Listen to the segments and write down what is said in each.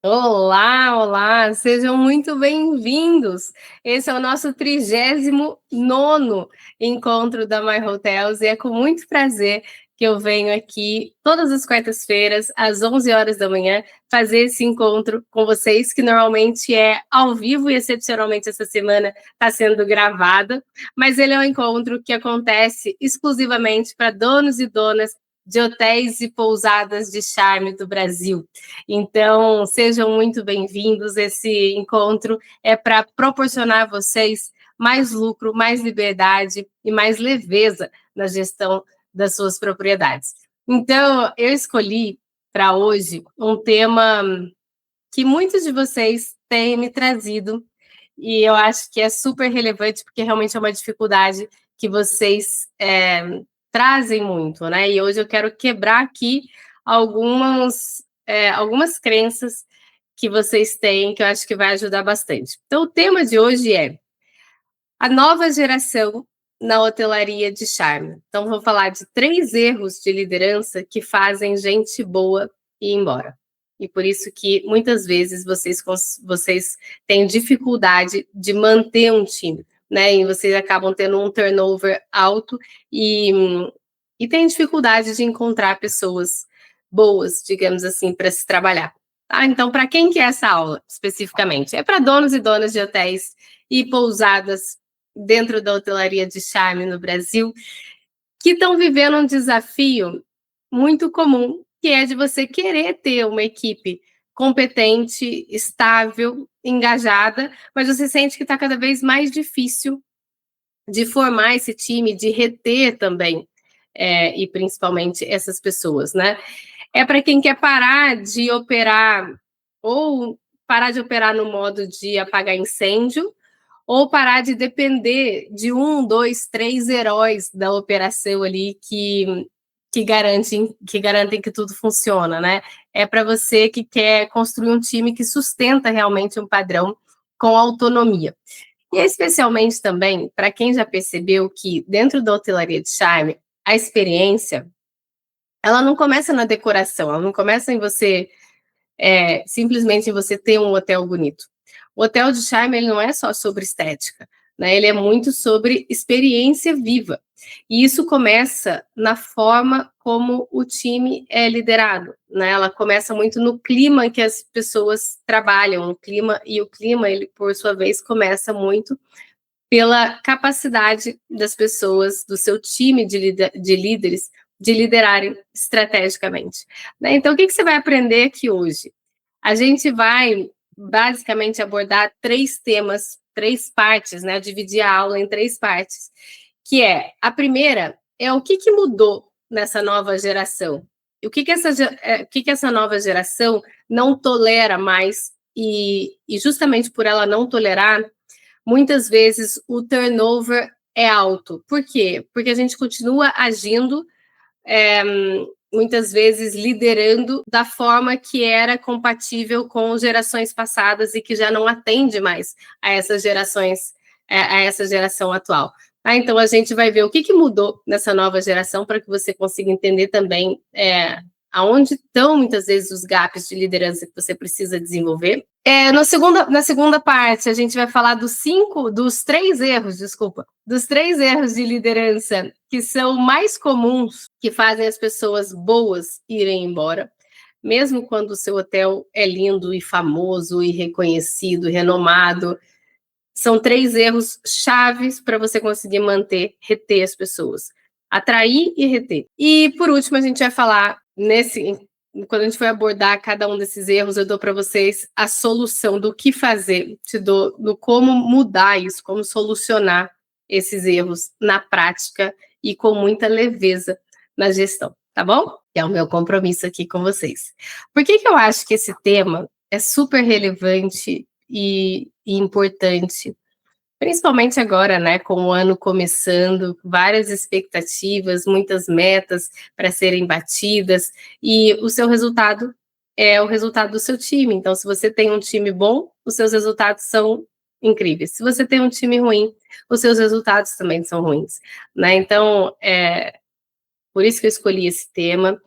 Olá, olá, sejam muito bem-vindos. Esse é o nosso 39º encontro da My Hotels e é com muito prazer que eu venho aqui todas as quartas-feiras, às 11 horas da manhã, fazer esse encontro com vocês, que normalmente é ao vivo e excepcionalmente essa semana está sendo gravada, mas ele é um encontro que acontece exclusivamente para donos e donas de hotéis e pousadas de charme do Brasil. Então, sejam muito bem-vindos. Esse encontro é para proporcionar a vocês mais lucro, mais liberdade e mais leveza na gestão das suas propriedades. Então, eu escolhi para hoje um tema que muitos de vocês têm me trazido e eu acho que é super relevante porque realmente é uma dificuldade que vocês trazem muito, né? E hoje eu quero quebrar aqui algumas crenças que vocês têm que eu acho que vai ajudar bastante. Então, o tema de hoje é a nova geração na hotelaria de charme. Então, vou falar de 3 erros de liderança que fazem gente boa ir embora. E por isso que muitas vezes vocês têm dificuldade de manter um time, né? E vocês acabam tendo um turnover alto e, e têm dificuldade de encontrar pessoas boas, digamos assim, para se trabalhar. Tá? Então, para quem que é essa aula especificamente? É para donos e donas de hotéis e pousadas dentro da hotelaria de charme no Brasil, que estão vivendo um desafio muito comum, que é de você querer ter uma equipe competente, estável, engajada, mas você sente que está cada vez mais difícil de formar esse time, de reter também, e principalmente essas pessoas, né? É para quem quer parar de operar ou parar de operar no modo de apagar incêndio, ou parar de depender de 1, 2, 3 heróis da operação ali que garantem que tudo funciona, né? É para você que quer construir um time que sustenta realmente um padrão com autonomia. E especialmente também para quem já percebeu que dentro da hotelaria de charme, a experiência, ela não começa na decoração, ela não começa em você simplesmente você ter um hotel bonito. O hotel de charme ele não é só sobre estética, né? Ele é muito sobre experiência viva. E isso começa na forma como o time é liderado, né? Ela começa muito no clima que as pessoas trabalham, no clima, e o clima, ele, por sua vez, começa muito pela capacidade das pessoas, do seu time de líderes, de liderarem estrategicamente. Né? Então, o que você vai aprender aqui hoje? A gente vai basicamente abordar 3 temas, 3 partes, né? Dividir a aula em 3 partes, que é a primeira é o que mudou nessa nova geração. O que essa nova geração não tolera mais e justamente por ela não tolerar, muitas vezes o turnover é alto. Por quê? Porque a gente continua agindo, é, muitas vezes liderando da forma que era compatível com gerações passadas e que já não atende mais a essas gerações, a essa geração atual. Tá? Então a gente vai ver o que mudou nessa nova geração para que você consiga entender também aonde estão muitas vezes os gaps de liderança que você precisa desenvolver. Na segunda parte, a gente vai falar dos 3 erros, dos 3 erros de liderança que são mais comuns, que fazem as pessoas boas irem embora, mesmo quando o seu hotel é lindo e famoso e reconhecido, renomado. São 3 erros chaves para você conseguir reter as pessoas. Atrair e reter. E, por último, a gente vai falar quando a gente for abordar cada um desses erros, eu dou para vocês a solução do que fazer, te dou do como mudar isso, como solucionar esses erros na prática e com muita leveza na gestão, tá bom? Que é o meu compromisso aqui com vocês. Por que eu acho que esse tema é super relevante e importante, principalmente agora, né, com o ano começando, várias expectativas, muitas metas para serem batidas, e o seu resultado é o resultado do seu time. Então, se você tem um time bom, os seus resultados são incríveis. Se você tem um time ruim, os seus resultados também são ruins, né? Então, por isso que eu escolhi esse tema.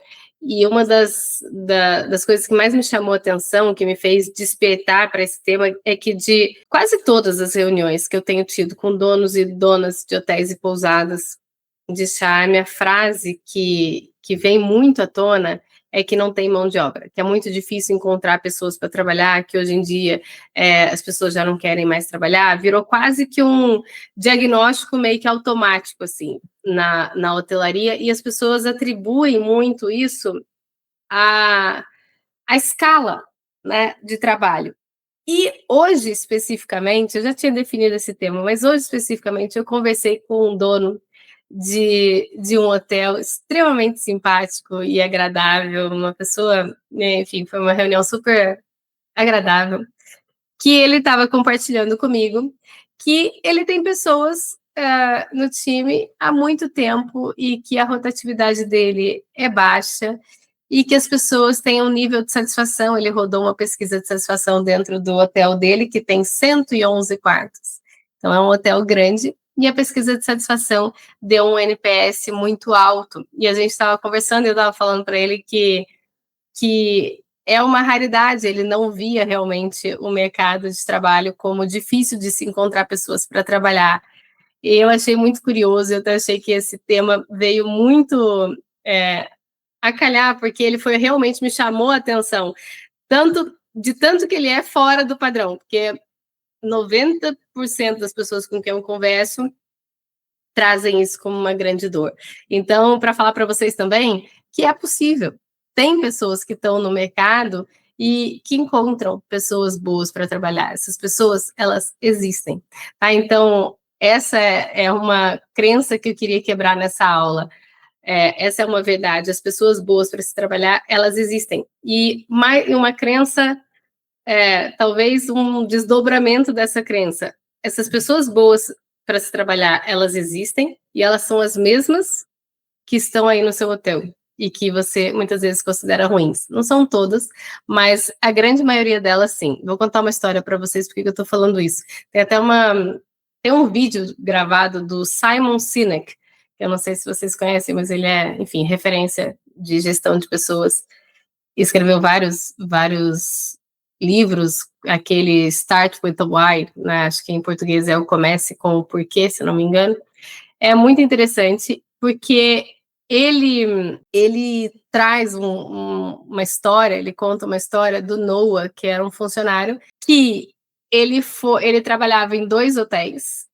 E uma das coisas que mais me chamou a atenção, que me fez despertar para esse tema, é que de quase todas as reuniões que eu tenho tido com donos e donas de hotéis e pousadas de charme, a frase que vem muito à tona é que não tem mão de obra, que é muito difícil encontrar pessoas para trabalhar, que hoje em dia as pessoas já não querem mais trabalhar, virou quase que um diagnóstico meio que automático, assim, na hotelaria, e as pessoas atribuem muito isso à, à escala, né, de trabalho. E hoje, especificamente, eu já tinha definido esse tema, mas hoje, especificamente, eu conversei com um dono de um hotel extremamente simpático e agradável, uma pessoa, né, enfim, foi uma reunião super agradável, que ele estava compartilhando comigo que ele tem pessoas no time há muito tempo e que a rotatividade dele é baixa e que as pessoas têm um nível de satisfação. Ele rodou uma pesquisa de satisfação dentro do hotel dele, que tem 111 quartos. Então, é um hotel grande, e a pesquisa de satisfação deu um NPS muito alto. E a gente estava conversando, e eu estava falando para ele que é uma raridade, ele não via realmente o mercado de trabalho como difícil de se encontrar pessoas para trabalhar. E eu achei muito curioso, eu até achei que esse tema veio muito a calhar, porque ele foi realmente me chamou a atenção, tanto que ele é fora do padrão, porque 90% das pessoas com quem eu converso trazem isso como uma grande dor. Então, para falar para vocês também que é possível. Tem pessoas que estão no mercado e que encontram pessoas boas para trabalhar. Essas pessoas, elas existem. Tá? Então, essa é uma crença que eu queria quebrar nessa aula. Essa é uma verdade. As pessoas boas para se trabalhar, elas existem. E uma crença, talvez um desdobramento dessa crença. Essas pessoas boas para se trabalhar, elas existem e elas são as mesmas que estão aí no seu hotel e que você muitas vezes considera ruins. Não são todas, mas a grande maioria delas sim. Vou contar uma história para vocês porque eu estou falando isso. Tem um vídeo gravado do Simon Sinek, que eu não sei se vocês conhecem, mas ele é, enfim, referência de gestão de pessoas. Escreveu vários livros, aquele Start with the Why, né? Acho que em português é o Comece com o Porquê, se não me engano. É muito interessante, porque ele traz uma história, ele conta uma história do Noah, que era um funcionário, que ele trabalhava em 2 hotéis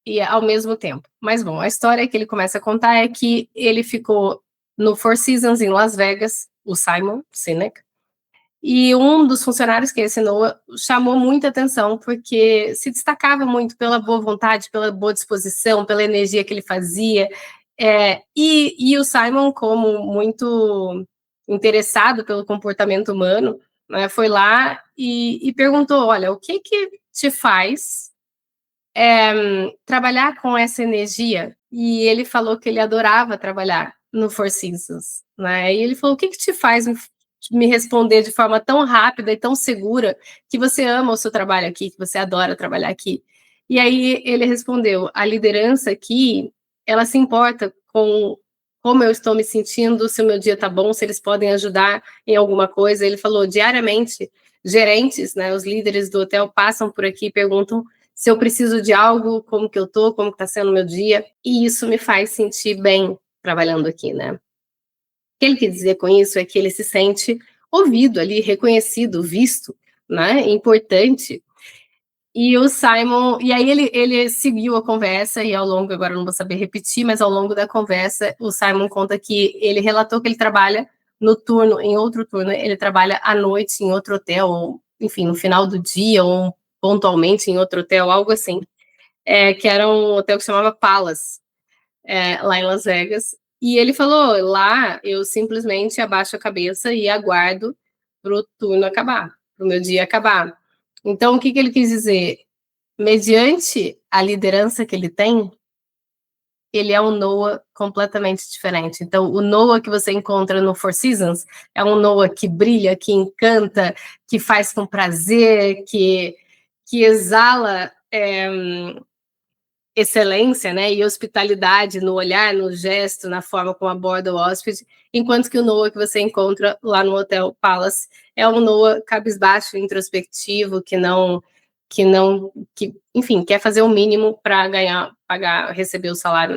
e ao mesmo tempo. Mas bom, a história que ele começa a contar é que ele ficou no Four Seasons em Las Vegas, o Simon Sinek, e um dos funcionários que ensinou chamou muita atenção, porque se destacava muito pela boa vontade, pela boa disposição, pela energia que ele fazia. E o Simon, como muito interessado pelo comportamento humano, né, foi lá e perguntou: olha, o que te faz trabalhar com essa energia? E ele falou que ele adorava trabalhar no Four Seasons, né? E ele falou: o que te faz me responder de forma tão rápida e tão segura que você ama o seu trabalho aqui, que você adora trabalhar aqui? E aí ele respondeu: a liderança aqui, ela se importa com como eu estou me sentindo, se o meu dia está bom, se eles podem ajudar em alguma coisa. Ele falou: diariamente, gerentes, né, os líderes do hotel passam por aqui e perguntam se eu preciso de algo, como que eu tô, como que tá sendo o meu dia, e isso me faz sentir bem trabalhando aqui, né? O que ele quer dizer com isso é que ele se sente ouvido ali, reconhecido, visto, né? Importante. E o Simon, e aí ele seguiu a conversa, e ao longo, agora eu não vou saber repetir, mas ao longo da conversa, o Simon conta que ele relatou que ele trabalha no turno, em outro turno, ele trabalha à noite em outro hotel, ou, enfim, no final do dia, ou pontualmente em outro hotel, algo assim, que era um hotel que se chamava Palace, lá em Las Vegas. E ele falou: lá eu simplesmente abaixo a cabeça e aguardo para o turno acabar, para o meu dia acabar. Então, o que ele quis dizer? Mediante a liderança que ele tem, ele é um Noah completamente diferente. Então, o Noah que você encontra no Four Seasons é um Noah que brilha, que encanta, que faz com prazer, que exala excelência, né, e hospitalidade no olhar, no gesto, na forma como aborda o hóspede, enquanto que o Noah que você encontra lá no Hotel Palace é um Noah cabisbaixo, introspectivo, que enfim, quer fazer o mínimo para ganhar, pagar, receber o salário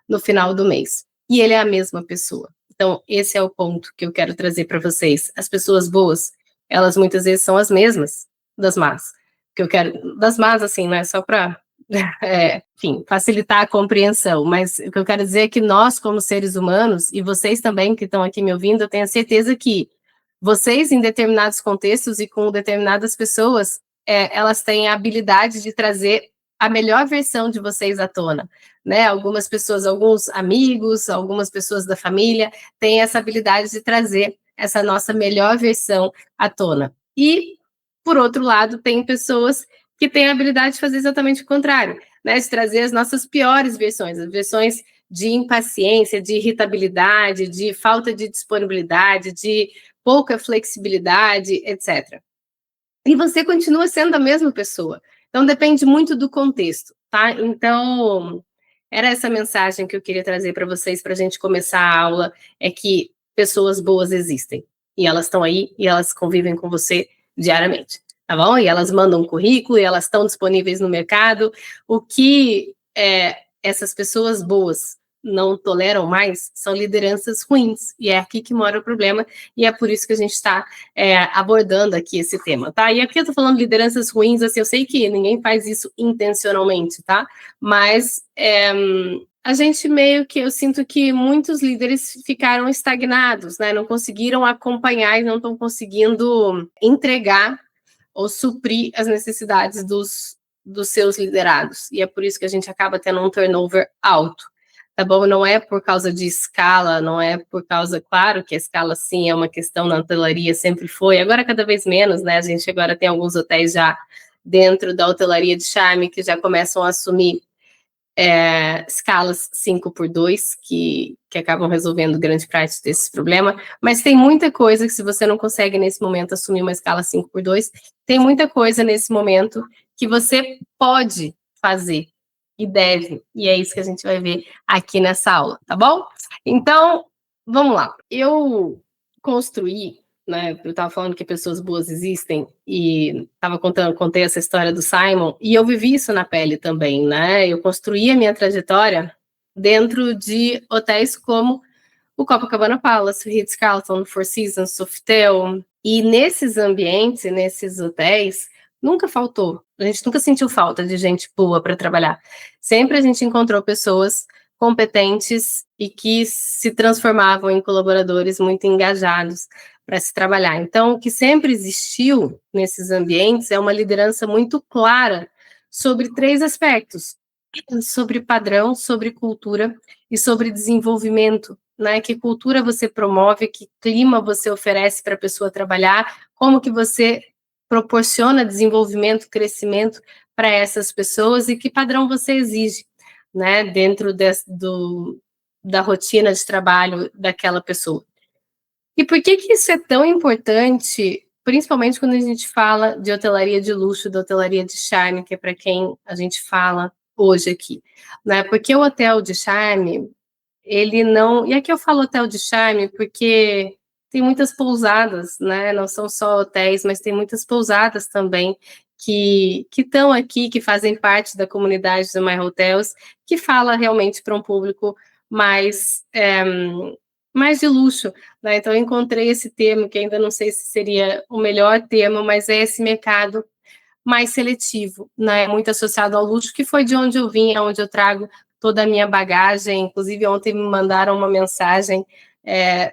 no final do mês. E ele é a mesma pessoa. Então, esse é o ponto que eu quero trazer para vocês. As pessoas boas, elas muitas vezes são as mesmas das más. Que eu quero das más, assim, né? Só para enfim, facilitar a compreensão, mas o que eu quero dizer é que nós, como seres humanos, e vocês também que estão aqui me ouvindo, eu tenho a certeza que vocês, em determinados contextos e com determinadas pessoas, elas têm a habilidade de trazer a melhor versão de vocês à tona, né? Algumas pessoas, alguns amigos, algumas pessoas da família têm essa habilidade de trazer essa nossa melhor versão à tona. E, por outro lado, tem pessoas que têm a habilidade de fazer exatamente o contrário, né? De trazer as nossas piores versões, as versões de impaciência, de irritabilidade, de falta de disponibilidade, de pouca flexibilidade, etc. E você continua sendo a mesma pessoa. Então, depende muito do contexto, tá? Então, era essa mensagem que eu queria trazer para vocês, para a gente começar a aula, é que pessoas boas existem. E elas estão aí, e elas convivem com você diariamente, tá bom? E elas mandam um currículo, e elas estão disponíveis no mercado. O que essas pessoas boas não toleram mais são lideranças ruins, e é aqui que mora o problema, e é por isso que a gente está abordando aqui esse tema, tá? E aqui eu tô falando de lideranças ruins, assim, eu sei que ninguém faz isso intencionalmente, tá? Mas a gente meio que, eu sinto que muitos líderes ficaram estagnados, né? Não conseguiram acompanhar e não estão conseguindo entregar ou suprir as necessidades dos seus liderados. E é por isso que a gente acaba tendo um turnover alto. Tá bom? Não é por causa de escala, não é por causa, claro que a escala sim é uma questão na hotelaria, sempre foi, agora cada vez menos, né? A gente agora tem alguns hotéis já dentro da hotelaria de charme que já começam a assumir escalas 5x2, que acabam resolvendo grande parte desse problema, mas tem muita coisa que se você não consegue nesse momento assumir uma escala 5x2, tem muita coisa nesse momento que você pode fazer e deve, e é isso que a gente vai ver aqui nessa aula, tá bom? Então, vamos lá. Eu construí, né, eu estava falando que pessoas boas existem, e contei essa história do Simon, e eu vivi isso na pele também, né? Eu construí a minha trajetória dentro de hotéis como o Copacabana Palace, o Ritz-Carlton, o Four Seasons, Sofitel, e nesses ambientes, nesses hotéis, nunca faltou, a gente nunca sentiu falta de gente boa para trabalhar. Sempre a gente encontrou pessoas competentes e que se transformavam em colaboradores muito engajados para se trabalhar. Então, o que sempre existiu nesses ambientes é uma liderança muito clara sobre 3 aspectos: sobre padrão, sobre cultura e sobre desenvolvimento, né? Que cultura você promove, que clima você oferece para a pessoa trabalhar, como que você proporciona desenvolvimento, crescimento para essas pessoas e que padrão você exige, né? Dentro da rotina de trabalho daquela pessoa. E por que isso é tão importante, principalmente quando a gente fala de hotelaria de luxo, de hotelaria de charme, que é para quem a gente fala hoje aqui, né? Porque o hotel de charme, ele não... E aqui eu falo hotel de charme porque tem muitas pousadas, né? Não são só hotéis, mas tem muitas pousadas também que estão aqui, que fazem parte da comunidade do My Hotels, que fala realmente para um público mais, mais de luxo, né? Então, eu encontrei esse termo, que ainda não sei se seria o melhor termo, mas é esse mercado mais seletivo, né? Muito associado ao luxo, que foi de onde eu vim, é onde eu trago toda a minha bagagem. Inclusive, ontem me mandaram uma mensagem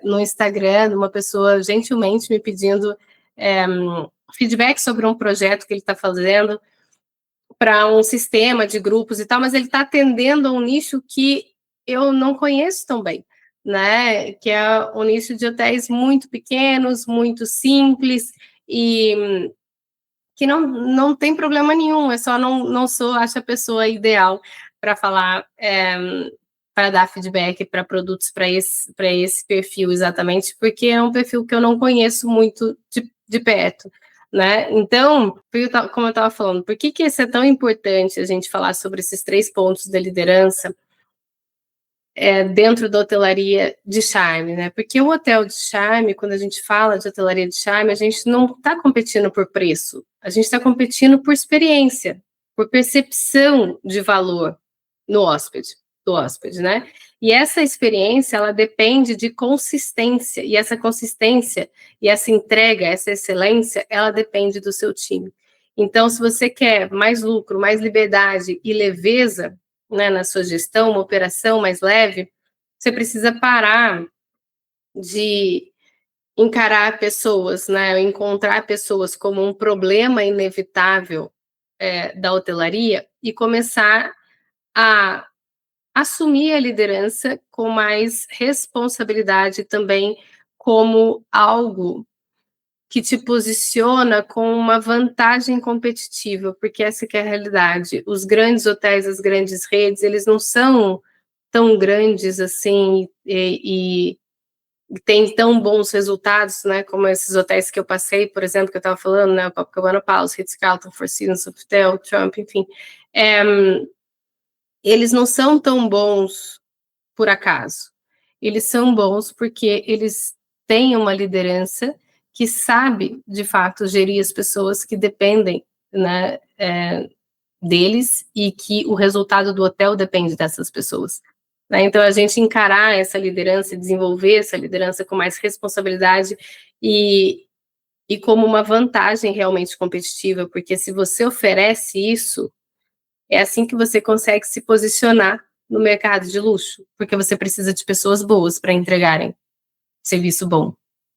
no Instagram, uma pessoa gentilmente me pedindo feedback sobre um projeto que ele está fazendo para um sistema de grupos e tal, mas ele está atendendo a um nicho que eu não conheço tão bem, né? Que é um nicho de hotéis muito pequenos, muito simples e que não tem problema nenhum, é só não sou, acho, a pessoa ideal para falar, para dar feedback para produtos para esse perfil exatamente, porque é um perfil que eu não conheço muito de perto, né? Então, como eu estava falando, por que isso é tão importante a gente falar sobre esses 3 pontos da liderança dentro da hotelaria de charme, né? Porque o hotel de charme, quando a gente fala de hotelaria de charme, a gente não está competindo por preço, a gente está competindo por experiência, por percepção de valor no hóspede, do hóspede, né? E essa experiência, ela depende de consistência, e essa consistência e essa entrega, essa excelência, ela depende do seu time. Então, se você quer mais lucro, mais liberdade e leveza, né, na sua gestão, uma operação mais leve, você precisa parar de encarar pessoas, né, encontrar pessoas como um problema inevitável da hotelaria e começar a assumir a liderança com mais responsabilidade também como algo que te posiciona com uma vantagem competitiva, porque essa que é a realidade. Os grandes hotéis, as grandes redes, eles não são tão grandes assim e têm tão bons resultados, né, como esses hotéis que eu passei, por exemplo, que eu estava falando, né, o Copacabana Palace, Ritz-Carlton, Four Seasons, Sofitel, Trump, enfim. Eles não são tão bons por acaso. Eles são bons porque eles têm uma liderança que sabe, de fato, gerir as pessoas que dependem, né, deles e que o resultado do hotel depende dessas pessoas. Né? Então, a gente encarar essa liderança, desenvolver essa liderança com mais responsabilidade e como uma vantagem realmente competitiva, porque se você oferece isso, é assim que você consegue se posicionar no mercado de luxo, porque você precisa de pessoas boas para entregarem serviço bom,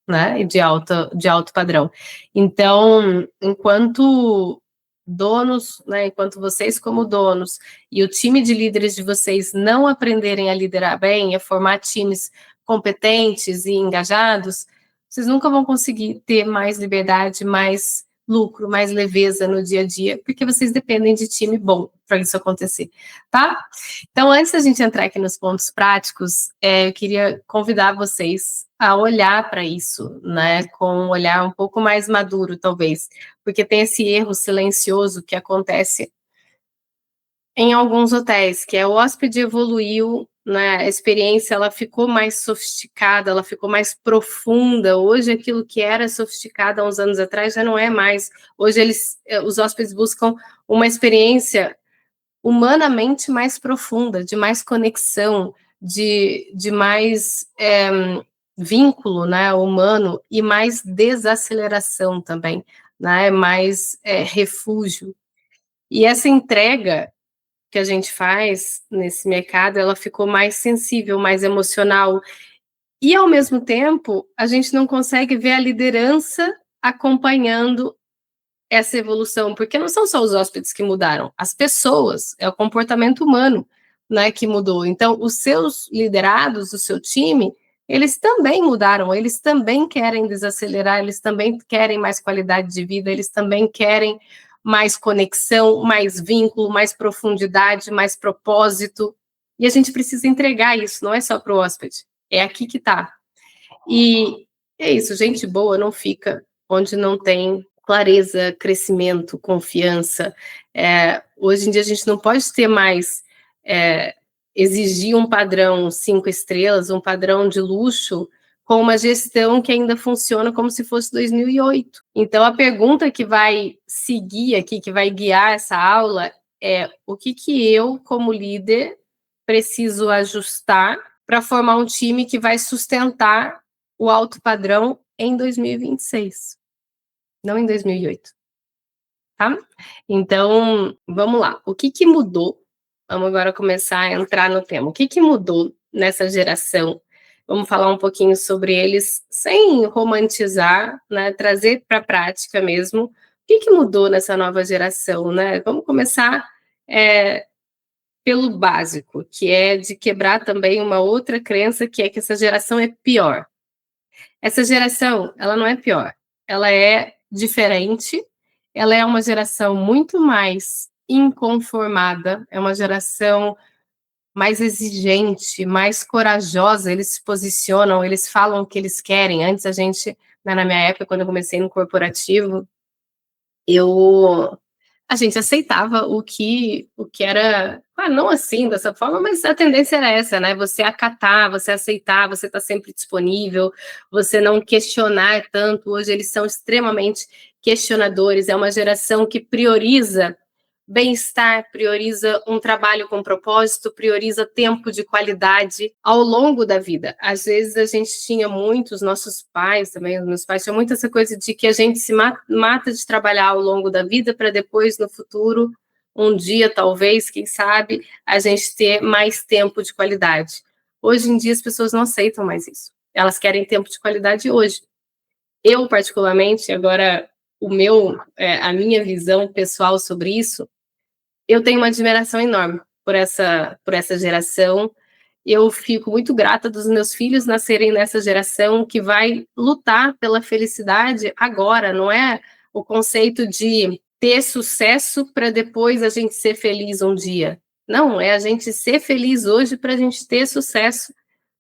né? E de alto padrão. Então, enquanto donos, né, enquanto vocês como donos e o time de líderes de vocês não aprenderem a liderar bem, a formar times competentes e engajados, vocês nunca vão conseguir ter mais liberdade, mais lucro, mais leveza no dia a dia, porque vocês dependem de time bom para isso acontecer, tá? Então, antes da gente entrar aqui nos pontos práticos, eu queria convidar vocês a olhar para isso, né, com um olhar um pouco mais maduro, talvez, porque tem esse erro silencioso que acontece em alguns hotéis, que é o hóspede evoluiu, né, a experiência ela ficou mais sofisticada, ela ficou mais profunda. Hoje, aquilo que era sofisticado há uns anos atrás já não é mais. Hoje, os hóspedes buscam uma experiência humanamente mais profunda, de mais conexão, de mais vínculo, né, humano e mais desaceleração também, né, mais refúgio. E essa entrega que a gente faz nesse mercado, ela ficou mais sensível, mais emocional. E, ao mesmo tempo, a gente não consegue ver a liderança acompanhando essa evolução, porque não são só os hóspedes que mudaram, as pessoas, é o comportamento humano, né, que mudou. Então, os seus liderados, o seu time, eles também mudaram, eles também querem desacelerar, eles também querem mais qualidade de vida, eles também querem mais conexão, mais vínculo, mais profundidade, mais propósito. E a gente precisa entregar isso, não é só para o hóspede, é aqui que está. E é isso, gente boa não fica onde não tem clareza, crescimento, confiança. Hoje em dia a gente não pode ter mais, exigir um padrão 5 estrelas, um padrão de luxo, com uma gestão que ainda funciona como se fosse 2008. Então, a pergunta que vai seguir aqui, que vai guiar essa aula, é o que eu, como líder, preciso ajustar para formar um time que vai sustentar o alto padrão em 2026, não em 2008, tá? Então, vamos lá. O que mudou? Vamos agora começar a entrar no tema. O que mudou nessa geração? Vamos falar um pouquinho sobre eles sem romantizar, né? Trazer para a prática mesmo. O que mudou nessa nova geração, né? Vamos começar pelo básico, que é de quebrar também uma outra crença, que é que essa geração é pior. Essa geração, ela não é pior, ela é diferente, ela é uma geração muito mais inconformada, é uma geração mais exigente, mais corajosa, eles se posicionam, eles falam o que eles querem. Antes a gente, né, na minha época, quando eu comecei no corporativo, a gente aceitava o que era, não assim, dessa forma, mas a tendência era essa, né? Você acatar, você aceitar, você tá sempre disponível, você não questionar tanto. Hoje eles são extremamente questionadores, é uma geração que prioriza bem-estar, prioriza um trabalho com propósito, prioriza tempo de qualidade ao longo da vida. Às vezes a gente tinha muitos, nossos pais também, os meus pais tinham muito essa coisa de que a gente se mata de trabalhar ao longo da vida para depois, no futuro, um dia, talvez, quem sabe, a gente ter mais tempo de qualidade. Hoje em dia as pessoas não aceitam mais isso. Elas querem tempo de qualidade hoje. Eu, particularmente, agora, a minha visão pessoal sobre isso, eu tenho uma admiração enorme por essa geração. Eu fico muito grata dos meus filhos nascerem nessa geração que vai lutar pela felicidade agora, não é o conceito de ter sucesso para depois a gente ser feliz um dia. Não, é a gente ser feliz hoje para a gente ter sucesso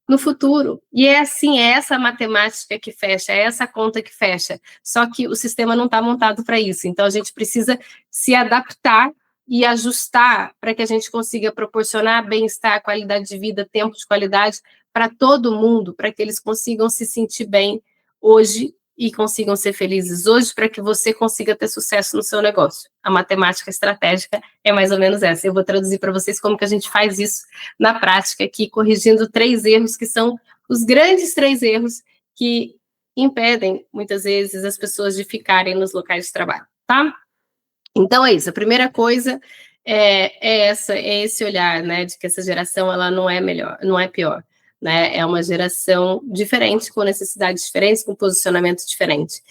no futuro. E é assim, é essa matemática que fecha, é essa conta que fecha. Só que o sistema não está montado para isso. Então a gente precisa se adaptar e ajustar para que a gente consiga proporcionar bem-estar, qualidade de vida, tempo de qualidade para todo mundo, para que eles consigam se sentir bem hoje e consigam ser felizes hoje, para que você consiga ter sucesso no seu negócio. A matemática estratégica é mais ou menos essa. Eu vou traduzir para vocês como que a gente faz isso na prática aqui, corrigindo 3 erros que são os grandes 3 erros que impedem, muitas vezes, as pessoas de ficarem nos locais de trabalho, tá? Então é isso, a primeira coisa é esse olhar, né, de que essa geração ela não é melhor, não é pior, né? É uma geração diferente, com necessidades diferentes, com posicionamento diferente.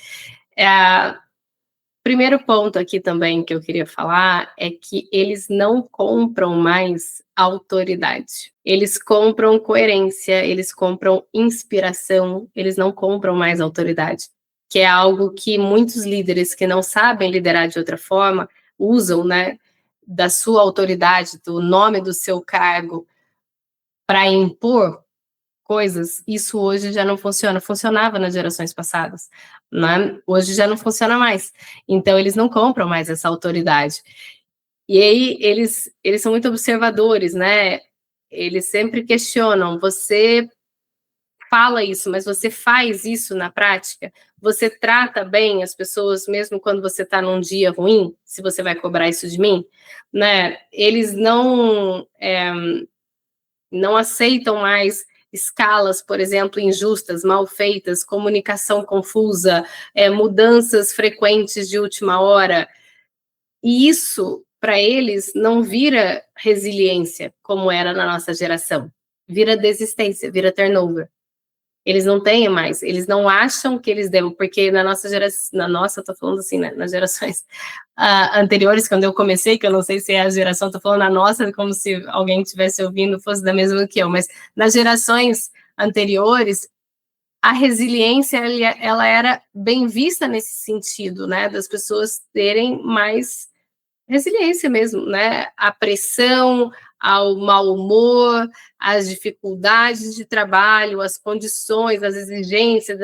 Primeiro ponto aqui também que eu queria falar é que eles não compram mais autoridade. Eles compram coerência, eles compram inspiração, eles não compram mais autoridade, que é algo que muitos líderes que não sabem liderar de outra forma usam, né, da sua autoridade, do nome do seu cargo para impor coisas. Isso hoje já não funciona, funcionava nas gerações passadas, né? Hoje já não funciona mais. Então eles não compram mais essa autoridade. E aí eles são muito observadores, né? Eles sempre questionam, você fala isso, mas você faz isso na prática? Você trata bem as pessoas mesmo quando você está num dia ruim? Se você vai cobrar isso de mim, né? Eles não aceitam mais escalas, por exemplo, injustas, mal feitas, comunicação confusa, mudanças frequentes de última hora. E isso, para eles, não vira resiliência, como era na nossa geração. Vira desistência, vira turnover. Eles não têm mais, eles não acham que eles devem, porque na nossa geração, tô falando assim, né, nas gerações anteriores, quando eu comecei, que eu não sei se é a geração, tô falando a nossa, como se alguém estivesse ouvindo, fosse da mesma que eu, mas nas gerações anteriores, a resiliência, ela era bem vista nesse sentido, né, das pessoas terem mais resiliência mesmo, né? A pressão, ao mau humor, as dificuldades de trabalho, as condições, as exigências.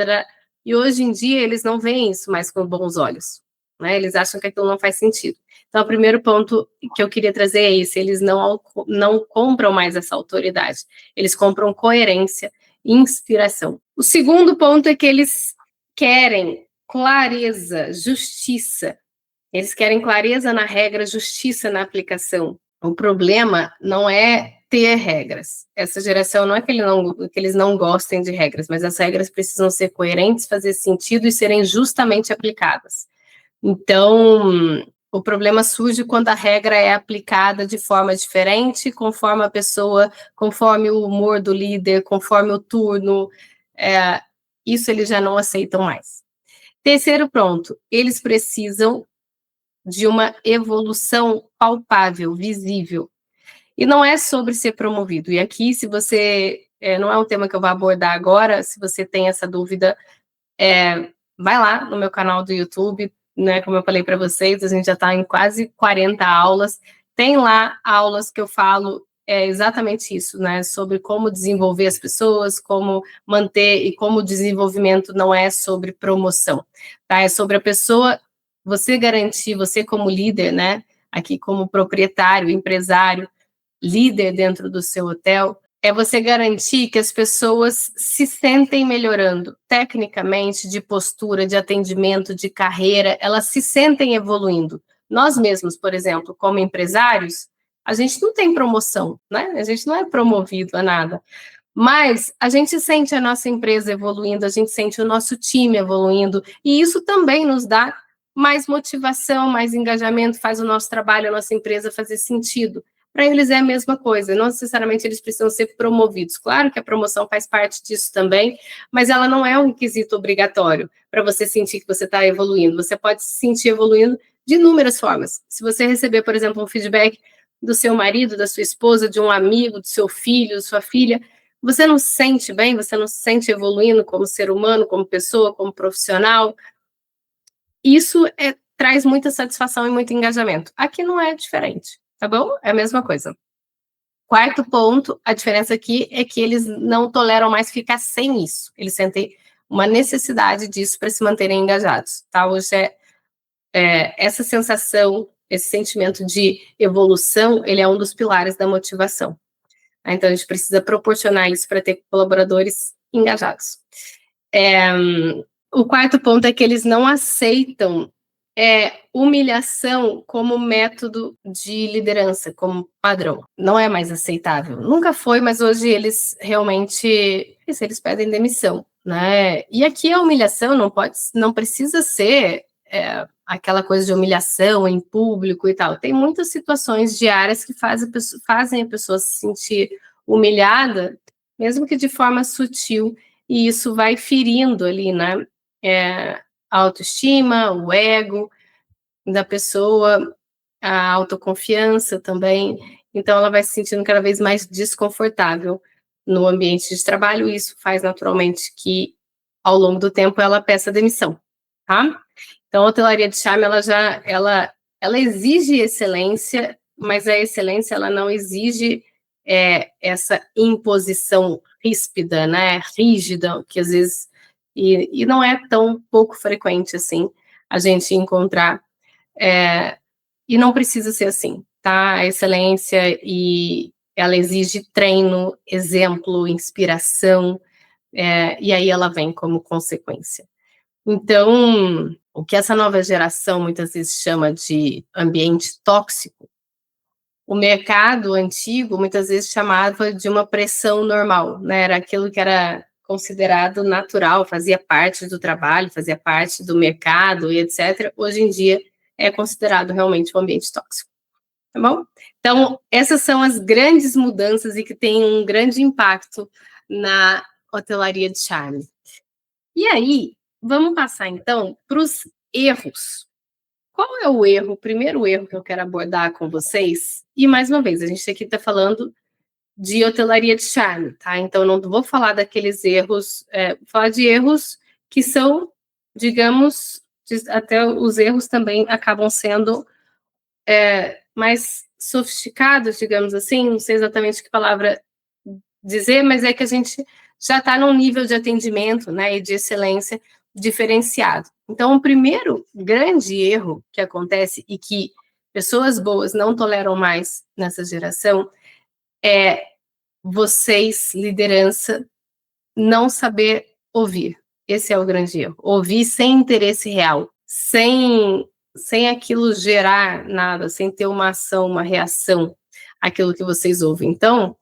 E hoje em dia eles não veem isso mais com bons olhos, né? Eles acham que aquilo não faz sentido. Então, o primeiro ponto que eu queria trazer é esse: eles não compram mais essa autoridade, eles compram coerência e inspiração. O segundo ponto é que eles querem clareza, justiça. Eles querem clareza na regra, justiça na aplicação. O problema não é ter regras. Essa geração não é que eles não gostem de regras, mas as regras precisam ser coerentes, fazer sentido e serem justamente aplicadas. Então, o problema surge quando a regra é aplicada de forma diferente, conforme a pessoa, conforme o humor do líder, conforme o turno. Isso eles já não aceitam mais. Terceiro ponto, eles precisam de uma evolução palpável, visível. E não é sobre ser promovido. E aqui, se você... não é um tema que eu vou abordar agora, se você tem essa dúvida, vai lá no meu canal do YouTube, né? Como eu falei para vocês, a gente já está em quase 40 aulas. Tem lá aulas que eu falo exatamente isso, né? Sobre como desenvolver as pessoas, como manter, e como o desenvolvimento não é sobre promoção, tá? É sobre a pessoa você garantir, você como líder, né, aqui como proprietário, empresário, líder dentro do seu hotel, é você garantir que as pessoas se sentem melhorando tecnicamente, de postura, de atendimento, de carreira, elas se sentem evoluindo. Nós mesmos, por exemplo, como empresários, a gente não tem promoção, né? A gente não é promovido a nada. Mas a gente sente a nossa empresa evoluindo, a gente sente o nosso time evoluindo, e isso também nos dá mais motivação, mais engajamento, faz o nosso trabalho, a nossa empresa fazer sentido. Para eles é a mesma coisa, não necessariamente eles precisam ser promovidos. Claro que a promoção faz parte disso também, mas ela não é um requisito obrigatório para você sentir que você está evoluindo. Você pode se sentir evoluindo de inúmeras formas. Se você receber, por exemplo, um feedback do seu marido, da sua esposa, de um amigo, do seu filho, sua filha, você não se sente bem, você não se sente evoluindo como ser humano, como pessoa, como profissional, isso traz muita satisfação e muito engajamento. Aqui não é diferente, tá bom? É a mesma coisa. Quarto ponto, a diferença aqui é que eles não toleram mais ficar sem isso. Eles sentem uma necessidade disso para se manterem engajados, tá? Hoje essa sensação, esse sentimento de evolução, ele é um dos pilares da motivação. Então, a gente precisa proporcionar isso para ter colaboradores engajados. O quarto ponto é que eles não aceitam humilhação como método de liderança, como padrão. Não é mais aceitável. Nunca foi, mas hoje eles realmente eles pedem demissão, né? E aqui a humilhação não precisa ser aquela coisa de humilhação em público e tal. Tem muitas situações diárias que fazem a pessoa se sentir humilhada, mesmo que de forma sutil, e isso vai ferindo ali, né? A autoestima, o ego da pessoa, a autoconfiança também. Então, ela vai se sentindo cada vez mais desconfortável no ambiente de trabalho, e isso faz naturalmente que, ao longo do tempo, ela peça demissão, tá? Então, a hotelaria de charme, ela exige excelência, mas a excelência, ela não exige essa imposição ríspida, né, rígida, que às vezes, e não é tão pouco frequente assim, a gente encontrar, e não precisa ser assim, tá? A excelência, e ela exige treino, exemplo, inspiração, e aí ela vem como consequência. Então, o que essa nova geração muitas vezes chama de ambiente tóxico, o mercado antigo muitas vezes chamava de uma pressão normal, né? Era aquilo que era considerado natural, fazia parte do trabalho, fazia parte do mercado e etc. Hoje em dia é considerado realmente um ambiente tóxico, tá bom? Então, essas são as grandes mudanças e que têm um grande impacto na hotelaria de charme. E aí, vamos passar então para os erros. Qual é o primeiro erro que eu quero abordar com vocês? E mais uma vez, a gente aqui está falando de hotelaria de charme, tá? Então, não vou falar daqueles erros, vou falar de erros que são, digamos, até os erros também acabam sendo mais sofisticados, digamos assim, não sei exatamente que palavra dizer, mas é que a gente já está num nível de atendimento, né, e de excelência diferenciado. Então, o primeiro grande erro que acontece e que pessoas boas não toleram mais nessa geração é vocês, liderança, não saber ouvir. Esse é o grande erro. Ouvir sem interesse real, sem aquilo gerar nada, sem ter uma ação, uma reação àquilo que vocês ouvem. Então,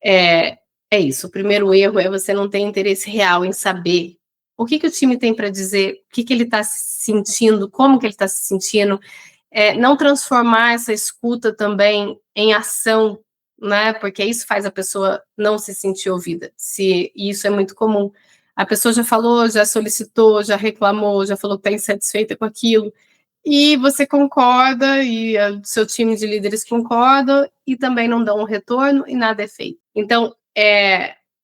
é isso. O primeiro erro é você não ter interesse real em saber o que o time tem para dizer, o que ele está se sentindo, como que ele está se sentindo, não transformar essa escuta também em ação, né? Porque isso faz a pessoa não se sentir ouvida. E isso é muito comum. A pessoa já falou, já solicitou, já reclamou, já falou que está insatisfeita com aquilo, e você concorda, e o seu time de líderes concorda, e também não dão um retorno, e nada é feito. Então,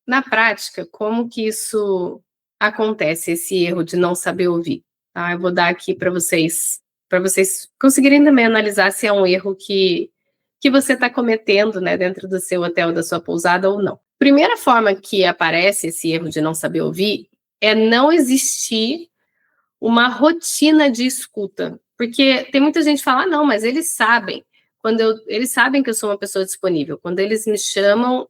na prática, como que isso acontece, esse erro de não saber ouvir? Tá? Eu vou dar aqui para vocês conseguirem também analisar se é um erro que você está cometendo, né, dentro do seu hotel, da sua pousada ou não. Primeira forma que aparece esse erro de não saber ouvir é não existir uma rotina de escuta. Porque tem muita gente que fala, não, mas eles sabem. Eles sabem que eu sou uma pessoa disponível. Quando eles me chamam,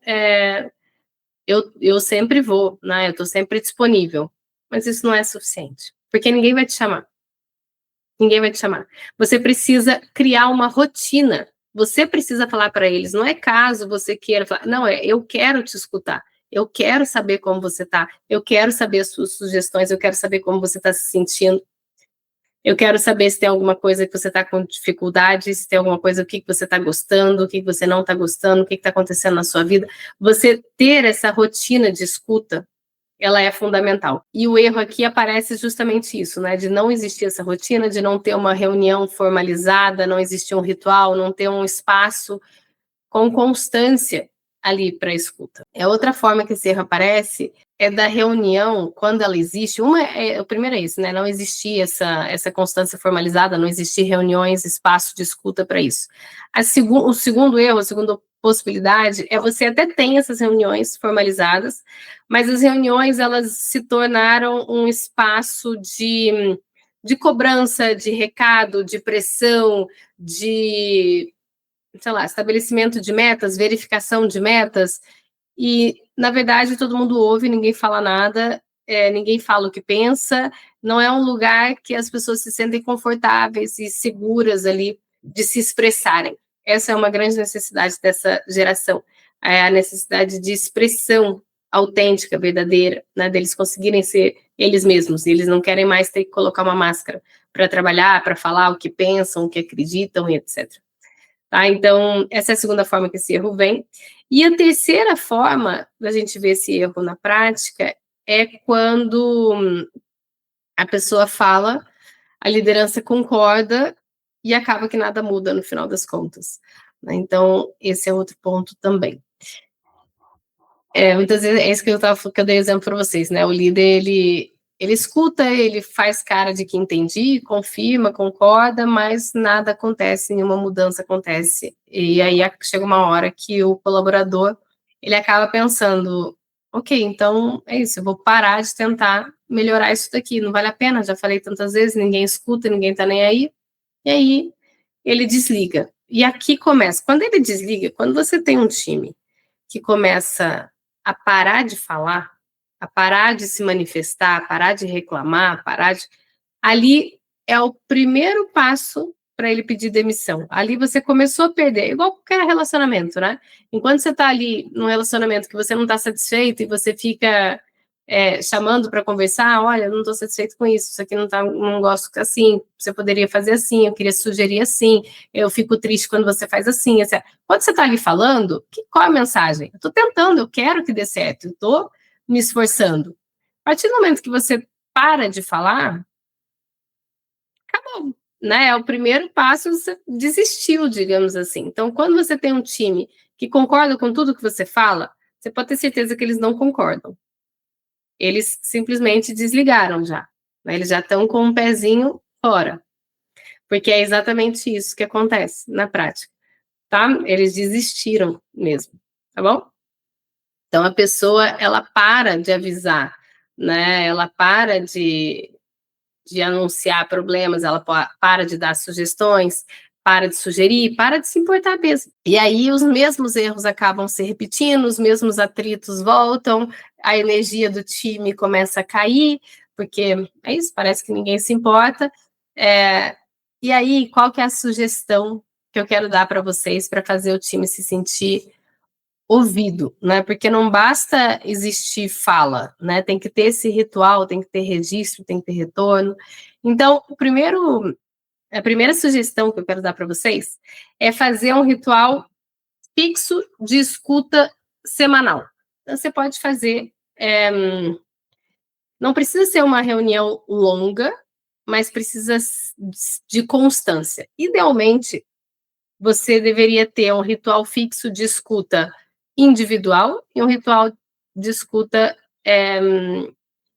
eu sempre vou, né? Eu estou sempre disponível. Mas isso não é suficiente. Porque ninguém vai te chamar. Ninguém vai te chamar. Você precisa criar uma rotina. Você precisa falar para eles. Não é caso você queira falar. Não, eu quero te escutar. Eu quero saber como você está. Eu quero saber as suas sugestões. Eu quero saber como você está se sentindo. Eu quero saber se tem alguma coisa que você está com dificuldade, se tem alguma coisa, o que você está gostando, o que você não está gostando, o que está acontecendo na sua vida. Você ter essa rotina de escuta, ela é fundamental. E o erro aqui aparece justamente isso, né? De não existir essa rotina, de não ter uma reunião formalizada, não existir um ritual, não ter um espaço com constância ali para escuta. Outra forma que esse erro aparece é da reunião, quando ela existe. O primeiro é isso, né? Não existir essa constância formalizada, não existir reuniões, espaço de escuta para isso. O segundo erro, a segunda possibilidade é você até tem essas reuniões formalizadas, mas as reuniões elas se tornaram um espaço de cobrança, de recado, de pressão, de, sei lá, estabelecimento de metas, verificação de metas, e, na verdade, todo mundo ouve, ninguém fala nada, ninguém fala o que pensa, não é um lugar que as pessoas se sentem confortáveis e seguras ali de se expressarem. Essa é uma grande necessidade dessa geração, é a necessidade de expressão autêntica, verdadeira, né, deles conseguirem ser eles mesmos, e eles não querem mais ter que colocar uma máscara para trabalhar, para falar o que pensam, o que acreditam e etc. Tá? Então, essa é a segunda forma que esse erro vem. E a terceira forma da gente ver esse erro na prática é quando a pessoa fala, a liderança concorda e acaba que nada muda no final das contas. Né? Então, esse é outro ponto também. Muitas vezes é isso que eu dei exemplo para vocês, né? O líder, ele escuta, ele faz cara de que entendi, confirma, concorda, mas nada acontece, nenhuma mudança acontece. E aí chega uma hora que o colaborador, ele acaba pensando, ok, então é isso, eu vou parar de tentar melhorar isso daqui, não vale a pena, já falei tantas vezes, ninguém escuta, ninguém tá nem aí, e aí ele desliga. E aqui começa, quando ele desliga, quando você tem um time que começa a parar de falar, a parar de se manifestar, a parar de reclamar, ali é o primeiro passo para ele pedir demissão. Ali você começou a perder, igual qualquer relacionamento, né? Enquanto você está ali num relacionamento que você não está satisfeito e você fica chamando para conversar, olha, eu não estou satisfeito com isso aqui não gosto assim, você poderia fazer assim, eu queria sugerir assim, eu fico triste quando você faz assim, etc. Quando você está ali falando, qual é a mensagem? Eu estou tentando, eu quero que dê certo, eu estou me esforçando. A partir do momento que você para de falar, acabou, né? É o primeiro passo, você desistiu, digamos assim. Então, quando você tem um time que concorda com tudo que você fala, você pode ter certeza que eles não concordam. Eles simplesmente desligaram já, né? Eles já estão com um pezinho fora, porque é exatamente isso que acontece na prática, tá? Eles desistiram mesmo, tá bom? Então a pessoa, ela para de avisar, né? Ela para de anunciar problemas, ela para de dar sugestões, para de sugerir, para de se importar mesmo. E aí os mesmos erros acabam se repetindo, os mesmos atritos voltam, a energia do time começa a cair, porque é isso, parece que ninguém se importa. E aí, qual que é a sugestão que eu quero dar para vocês para fazer o time se sentir ouvido, né? Porque não basta existir fala, né? Tem que ter esse ritual, tem que ter registro, tem que ter retorno. Então, a primeira sugestão que eu quero dar para vocês é fazer um ritual fixo de escuta semanal. Então, você pode fazer, não precisa ser uma reunião longa, mas precisa de constância. Idealmente, você deveria ter um ritual fixo de escuta individual e um ritual de escuta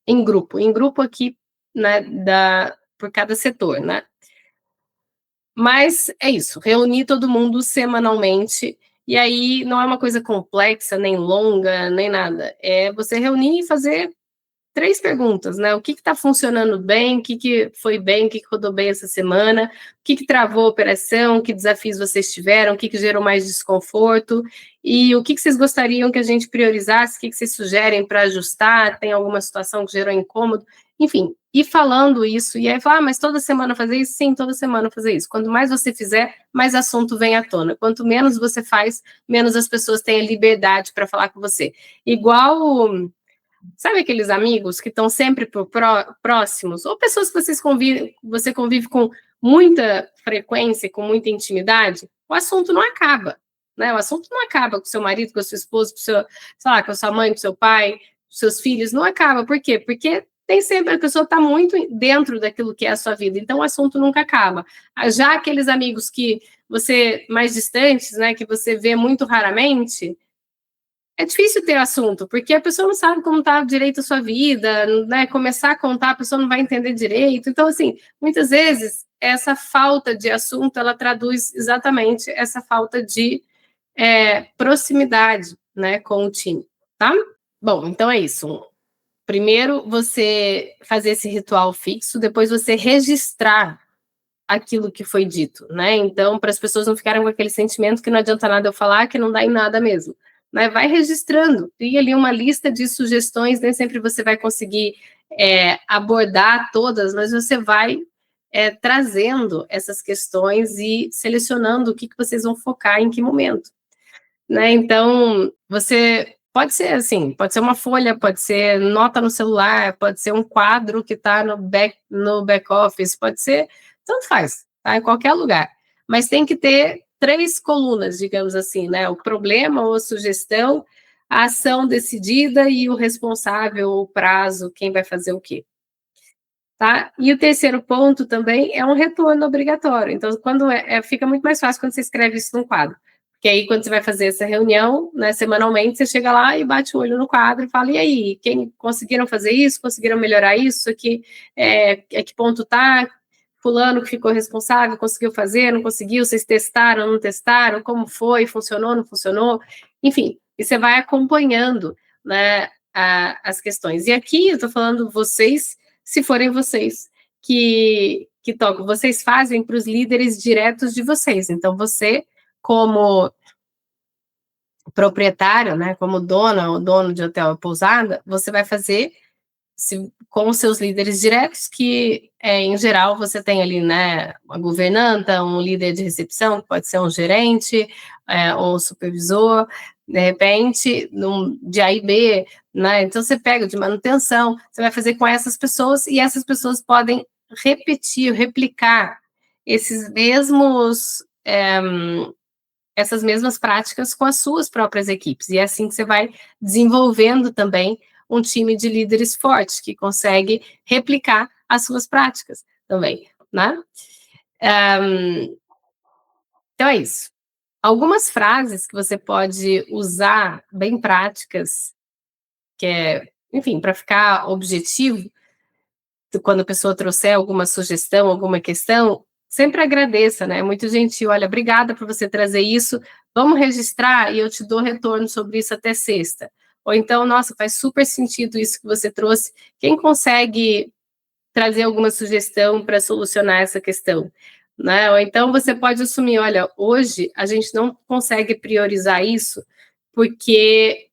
em grupo aqui, né, por cada setor, né? Mas é isso, reunir todo mundo semanalmente, e aí não é uma coisa complexa, nem longa, nem nada. É você reunir e fazer 3 perguntas, né? O que está funcionando bem, o que foi bem, o que rodou bem essa semana, o que travou a operação, que desafios vocês tiveram, o que gerou mais desconforto, e o que vocês gostariam que a gente priorizasse, o que vocês sugerem para ajustar, tem alguma situação que gerou incômodo, enfim, e falando isso, e aí falar, mas toda semana fazer isso? Sim, toda semana fazer isso. Quanto mais você fizer, mais assunto vem à tona. Quanto menos você faz, menos as pessoas têm a liberdade para falar com você. Igual, sabe aqueles amigos que estão sempre próximos, ou pessoas que você convive com muita frequência, com muita intimidade, o assunto não acaba, né? O assunto não acaba com seu marido, com a sua esposa, com seu, sei lá, com a sua mãe, com seu pai, com seus filhos, não acaba. Por quê? Porque tem sempre, a pessoa está muito dentro daquilo que é a sua vida, então o assunto nunca acaba. Já aqueles amigos que você, mais distantes, né, que você vê muito raramente, é difícil ter assunto, porque a pessoa não sabe como está direito a sua vida, né? Começar a contar, a pessoa não vai entender direito. Então, assim, muitas vezes, essa falta de assunto, ela traduz exatamente essa falta de proximidade, né, com o time, tá? Bom, então é isso. Primeiro, você fazer esse ritual fixo, depois você registrar aquilo que foi dito, né? Então, para as pessoas não ficarem com aquele sentimento que não adianta nada eu falar, que não dá em nada mesmo. Né? Vai registrando, cria ali uma lista de sugestões, nem sempre você vai conseguir abordar todas, mas você vai trazendo essas questões e selecionando o que vocês vão focar em que momento. Né? Então, você pode ser assim, pode ser uma folha, pode ser nota no celular, pode ser um quadro que está no back office, pode ser, tanto faz, tá? Em qualquer lugar. Mas tem que ter 3 colunas, digamos assim, né? O problema ou a sugestão, a ação decidida e o responsável, o prazo, quem vai fazer o quê. Tá? E o terceiro ponto também é um retorno obrigatório. Então, quando fica muito mais fácil quando você escreve isso num quadro. Porque aí, quando você vai fazer essa reunião, né, semanalmente, você chega lá e bate o olho no quadro e fala, e aí, quem conseguiram fazer isso? Conseguiram melhorar isso? Aqui, que ponto está? Fulano que ficou responsável, conseguiu fazer, não conseguiu? Vocês testaram, não testaram? Como foi? Funcionou, não funcionou? Enfim, e você vai acompanhando, né, as questões. E aqui, eu estou falando vocês, se forem vocês que tocam, vocês fazem para os líderes diretos de vocês. Então, você, como proprietário, né, como dona ou dono de hotel ou pousada, você vai fazer com os seus líderes diretos, que em geral você tem ali, né, uma governanta, um líder de recepção, que pode ser um gerente, ou um supervisor, de repente, de A e B, né, então você pega de manutenção, você vai fazer com essas pessoas, e essas pessoas podem replicar esses mesmos, essas mesmas práticas com as suas próprias equipes, e é assim que você vai desenvolvendo também um time de líderes fortes, que consegue replicar as suas práticas também, né? Então é isso. Algumas frases que você pode usar, bem práticas, que enfim, para ficar objetivo, quando a pessoa trouxer alguma sugestão, alguma questão, sempre agradeça, né? É muito gentil. Olha, obrigada por você trazer isso. Vamos registrar e eu te dou retorno sobre isso até sexta. Ou então, nossa, faz super sentido isso que você trouxe. Quem consegue trazer alguma sugestão para solucionar essa questão? Né? Ou então você pode assumir, olha, hoje a gente não consegue priorizar isso porque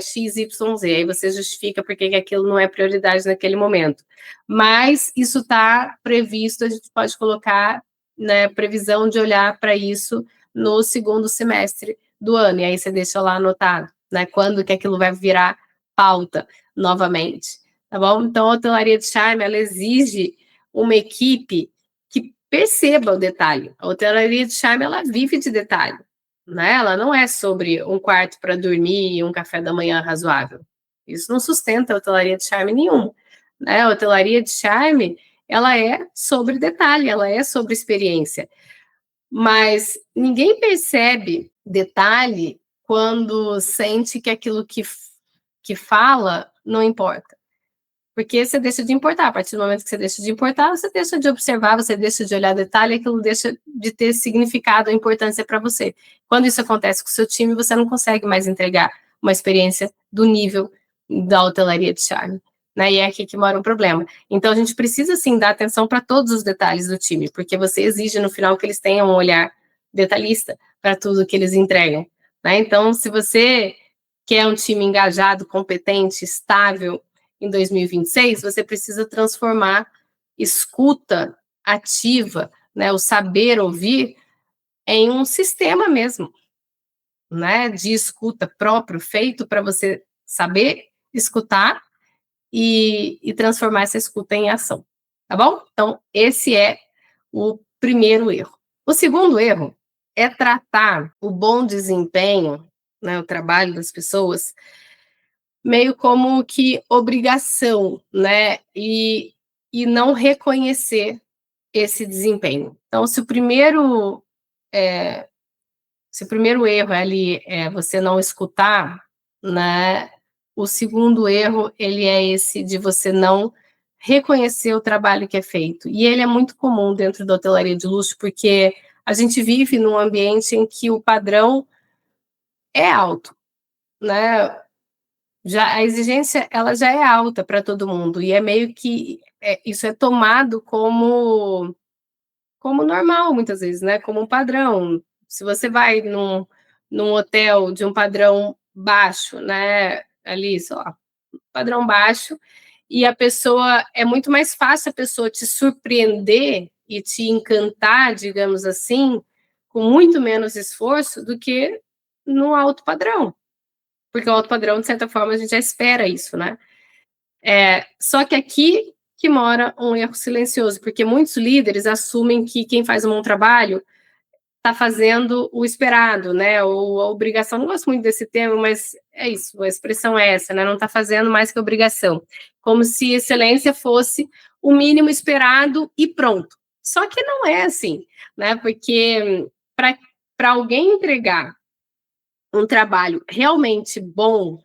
XYZ, aí você justifica porque aquilo não é prioridade naquele momento. Mas isso está previsto, a gente pode colocar, né, previsão de olhar para isso no segundo semestre do ano, e aí você deixa lá anotado, né, quando que aquilo vai virar pauta novamente, tá bom? Então, a hotelaria de charme, ela exige uma equipe que perceba o detalhe. A hotelaria de charme, ela vive de detalhe, né? Ela não é sobre um quarto para dormir e um café da manhã razoável. Isso não sustenta a hotelaria de charme nenhum, né? A hotelaria de charme, ela é sobre detalhe, ela é sobre experiência. Mas ninguém percebe detalhe quando sente que aquilo que fala não importa. Porque você deixa de importar. A partir do momento que você deixa de importar, você deixa de observar, você deixa de olhar detalhe, aquilo deixa de ter significado ou importância para você. Quando isso acontece com o seu time, você não consegue mais entregar uma experiência do nível da hotelaria de charme. né? E é aqui que mora o problema. Então, a gente precisa, sim, dar atenção para todos os detalhes do time, porque você exige, no final, que eles tenham um olhar detalhista para tudo que eles entregam, né? Então, se você quer um time engajado, competente, estável em 2026, você precisa transformar escuta ativa, né, o saber ouvir, em um sistema mesmo, né, de escuta próprio, feito para você saber escutar e transformar essa escuta em ação, tá bom? Então, esse é o primeiro erro. O segundo erro é tratar o bom desempenho, né, o trabalho das pessoas, meio como que obrigação, né, e não reconhecer esse desempenho. Então, se o primeiro erro ali é você não escutar, né, o segundo erro, ele é esse de você não reconhecer o trabalho que é feito. E ele é muito comum dentro da hotelaria de luxo, porque a gente vive num ambiente em que o padrão é alto, né? Já a exigência, ela já é alta para todo mundo e é meio que isso é tomado como normal, muitas vezes, né, como um padrão. Se você vai num hotel de um padrão baixo, né, ali, sei lá, padrão baixo, e a pessoa é muito mais fácil a pessoa te surpreender e te encantar, digamos assim, com muito menos esforço do que no alto padrão, porque o alto padrão, de certa forma, a gente já espera isso, né. Só que aqui que mora um erro silencioso, porque muitos líderes assumem que quem faz um bom trabalho está fazendo o esperado, né? Ou a obrigação. Não gosto muito desse termo, mas é isso, a expressão é essa, né? Não está fazendo mais que obrigação. Como se excelência fosse o mínimo esperado e pronto. Só que não é assim, né? Porque para alguém entregar um trabalho realmente bom,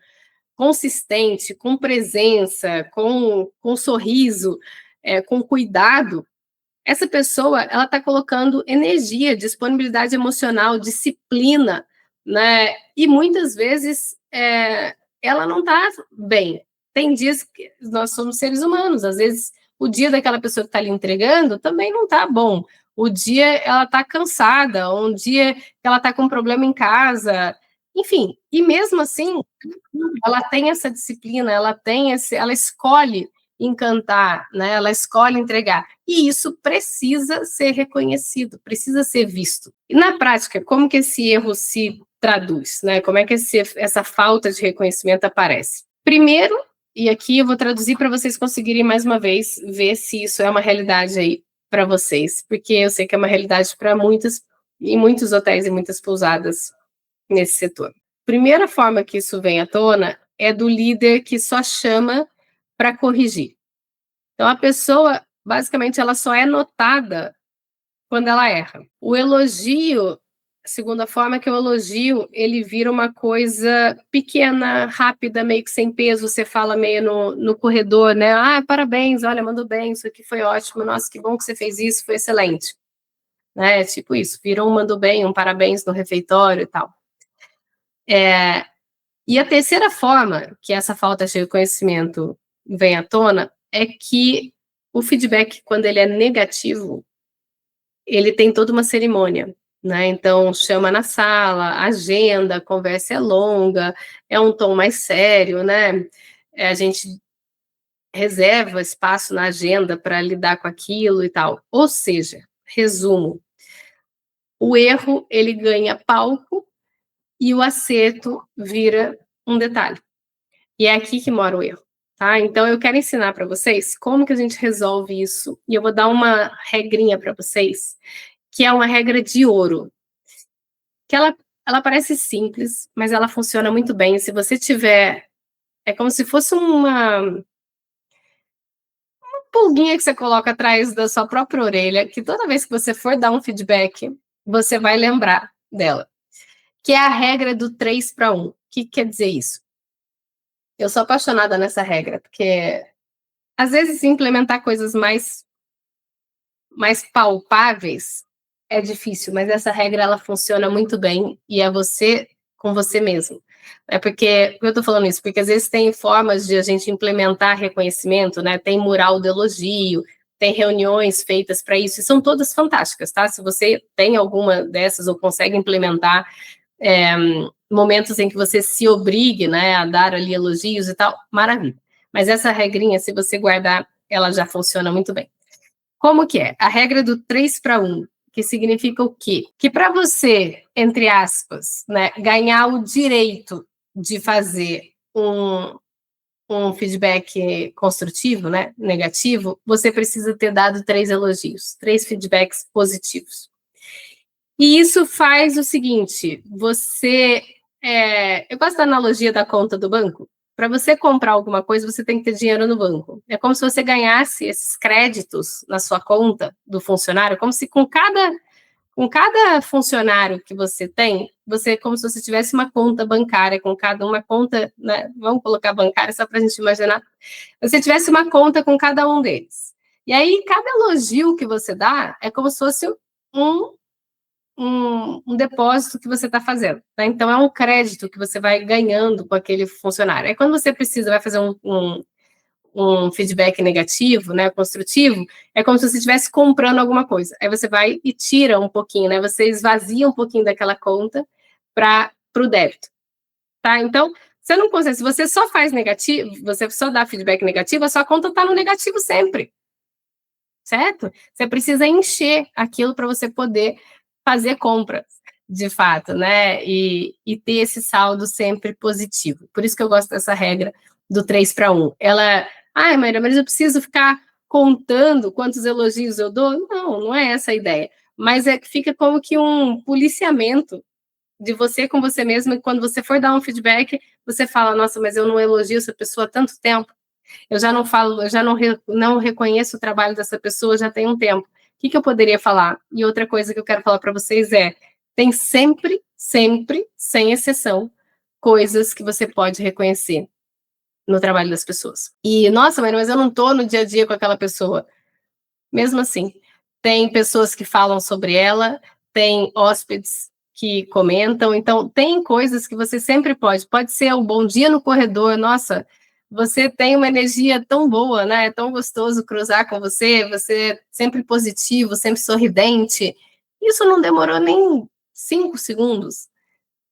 consistente, com presença, com sorriso, com cuidado, essa pessoa ela está colocando energia, disponibilidade emocional, disciplina, né? E muitas vezes ela não está bem. Tem dias que nós somos seres humanos, às vezes o dia daquela pessoa que está ali entregando também não está bom. O dia ela está cansada, um dia que ela está com um problema em casa, enfim. E mesmo assim, ela tem essa disciplina, ela escolhe encantar, né? Ela escolhe entregar. E isso precisa ser reconhecido, precisa ser visto. E na prática, como que esse erro se traduz, né? Como é que essa falta de reconhecimento aparece? Primeiro, e aqui eu vou traduzir para vocês conseguirem mais uma vez ver se isso é uma realidade aí para vocês, porque eu sei que é uma realidade para muitas em muitos hotéis e muitas pousadas nesse setor. Primeira forma que isso vem à tona é do líder que só chama para corrigir. Então a pessoa, basicamente, ela só é notada quando ela erra. O elogio, a segunda forma é que o elogio, ele vira uma coisa pequena, rápida, meio que sem peso, você fala meio no corredor, né? Ah, parabéns, olha, mandou bem, isso aqui foi ótimo, nossa, que bom que você fez isso, foi excelente. Né? Tipo isso, virou um mandou bem, um parabéns no refeitório e tal. E a terceira forma que essa falta de reconhecimento vem à tona é que o feedback, quando ele é negativo, ele tem toda uma cerimônia, né? Então, chama na sala, agenda, a conversa é longa, é um tom mais sério, né? A gente reserva espaço na agenda para lidar com aquilo e tal. Ou seja, resumo, o erro, ele ganha palco e o acerto vira um detalhe. E é aqui que mora o erro, tá? Então eu quero ensinar para vocês como que a gente resolve isso, e eu vou dar uma regrinha para vocês, que é uma regra de ouro, que ela parece simples, mas ela funciona muito bem. Se você tiver é como se fosse uma pulguinha que você coloca atrás da sua própria orelha, que toda vez que você for dar um feedback, você vai lembrar dela, que é a regra do 3 para 1. O que quer dizer isso? Eu sou apaixonada nessa regra, porque às vezes implementar coisas mais palpáveis é difícil, mas essa regra ela funciona muito bem e é você com você mesmo. É porque eu estou falando isso, porque às vezes tem formas de a gente implementar reconhecimento, né? Tem mural de elogio, tem reuniões feitas para isso, e são todas fantásticas, tá? Se você tem alguma dessas ou consegue implementar momentos em que você se obrigue, né, a dar ali elogios e tal, maravilha. Mas essa regrinha, se você guardar, ela já funciona muito bem. Como que é? A regra do 3-1, que significa o quê? Que para você, entre aspas, né, ganhar o direito de fazer um feedback construtivo, né, negativo, você precisa ter dado 3 elogios, 3 feedbacks positivos. E isso faz o seguinte, eu gosto da analogia da conta do banco. Para você comprar alguma coisa, você tem que ter dinheiro no banco. É como se você ganhasse esses créditos na sua conta do funcionário, como se com cada funcionário que você tem, como se você tivesse uma conta bancária, com cada uma conta, né? Vamos colocar bancária só para a gente imaginar. Você tivesse uma conta com cada um deles. E aí, cada elogio que você dá é como se fosse um depósito que você está fazendo. Tá? Então, é um crédito que você vai ganhando com aquele funcionário. Aí, quando você vai fazer um feedback negativo, né, construtivo, é como se você estivesse comprando alguma coisa. Aí você vai e tira um pouquinho, né? Você esvazia um pouquinho daquela conta para o débito. Tá? Então, você não consegue. Se você só faz negativo, você só dá feedback negativo, a sua conta está no negativo sempre. Certo? Você precisa encher aquilo para você poder fazer compras, de fato, né? E ter esse saldo sempre positivo. Por isso que eu gosto dessa regra do 3-1. Maíra, mas eu preciso ficar contando quantos elogios eu dou? Não, não é essa a ideia. Mas é que fica como que um policiamento de você com você mesmo, e quando você for dar um feedback, você fala, nossa, mas eu não elogio essa pessoa há tanto tempo. Eu já não falo, eu já não reconheço o trabalho dessa pessoa já tem um tempo. O que eu poderia falar? E outra coisa que eu quero falar para vocês tem sempre, sempre, sem exceção, coisas que você pode reconhecer no trabalho das pessoas. E, nossa, mas eu não estou no dia a dia com aquela pessoa. Mesmo assim, tem pessoas que falam sobre ela, tem hóspedes que comentam, então tem coisas que você sempre pode ser um bom dia no corredor, nossa, você tem uma energia tão boa, né? É tão gostoso cruzar com você, você é sempre positivo, sempre sorridente. Isso não demorou nem 5 segundos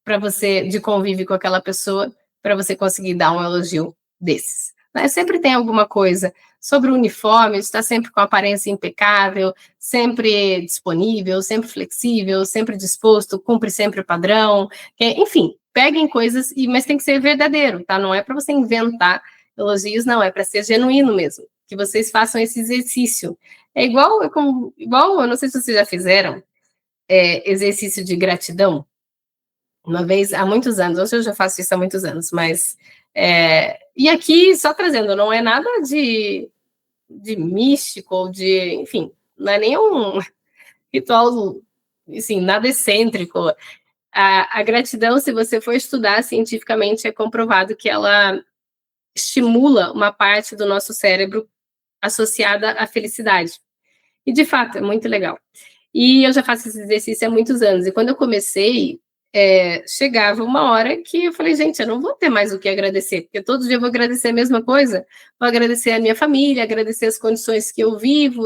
para você de convívio com aquela pessoa, para você conseguir dar um elogio desses. Né? Sempre tem alguma coisa sobre o uniforme, está sempre com aparência impecável, sempre disponível, sempre flexível, sempre disposto, cumpre sempre o padrão, enfim, peguem coisas, mas tem que ser verdadeiro, tá? Não é para você inventar elogios, não, é para ser genuíno mesmo, que vocês façam esse exercício. É igual, eu não sei se vocês já fizeram exercício de gratidão. Uma vez, há muitos anos, hoje eu já faço isso há muitos anos, mas... e aqui, só trazendo, não é nada de místico, ou enfim, não é nenhum ritual, assim, nada excêntrico. A gratidão, se você for estudar cientificamente, é comprovado que ela estimula uma parte do nosso cérebro associada à felicidade. E, de fato, é muito legal. E eu já faço esse exercício há muitos anos. E quando eu comecei, chegava uma hora que eu falei, gente, eu não vou ter mais o que agradecer, porque todo dia eu vou agradecer a mesma coisa. Vou agradecer a minha família, agradecer as condições que eu vivo,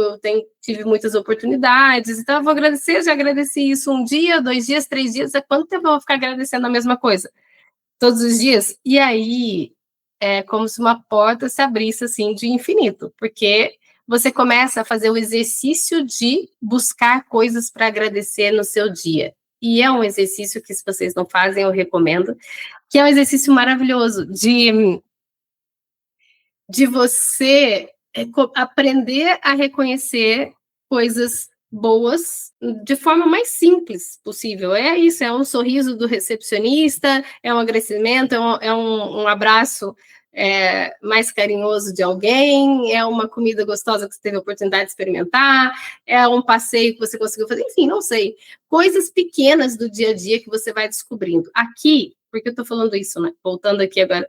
tive muitas oportunidades, então eu vou agradecer, já agradeci isso 1 dia, 2 dias, 3 dias, há quanto tempo eu vou ficar agradecendo a mesma coisa? Todos os dias? E aí, é como se uma porta se abrisse, assim, de infinito, porque você começa a fazer o exercício de buscar coisas para agradecer no seu dia. E é um exercício que, se vocês não fazem, eu recomendo, que é um exercício maravilhoso de você aprender a reconhecer coisas boas de forma mais simples possível. É isso, é um sorriso do recepcionista, é um agradecimento, é um abraço mais carinhoso de alguém, é uma comida gostosa que você teve a oportunidade de experimentar, é um passeio que você conseguiu fazer, enfim, não sei. Coisas pequenas do dia a dia que você vai descobrindo. Aqui, porque eu estou falando isso, né? Voltando aqui agora.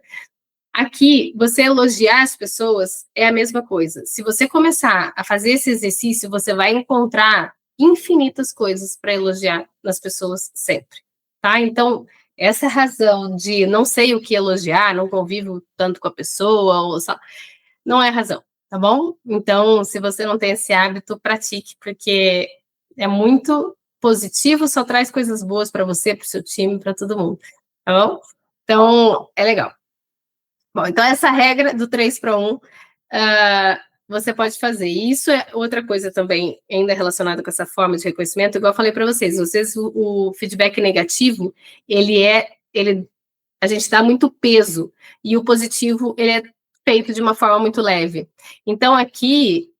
Aqui, você elogiar as pessoas é a mesma coisa. Se você começar a fazer esse exercício, você vai encontrar infinitas coisas para elogiar nas pessoas sempre, tá? Então, essa razão de não sei o que elogiar, não convivo tanto com a pessoa, ou só, não é razão, tá bom? Então, se você não tem esse hábito, pratique, porque é muito positivo, só traz coisas boas para você, para o seu time, para todo mundo, tá bom? Então, é legal. Bom, então essa regra do 3 para 1, você pode fazer. E isso é outra coisa também, ainda relacionada com essa forma de reconhecimento, igual eu falei para vocês, o feedback negativo, a gente dá muito peso, e o positivo, ele é feito de uma forma muito leve. Então, aqui,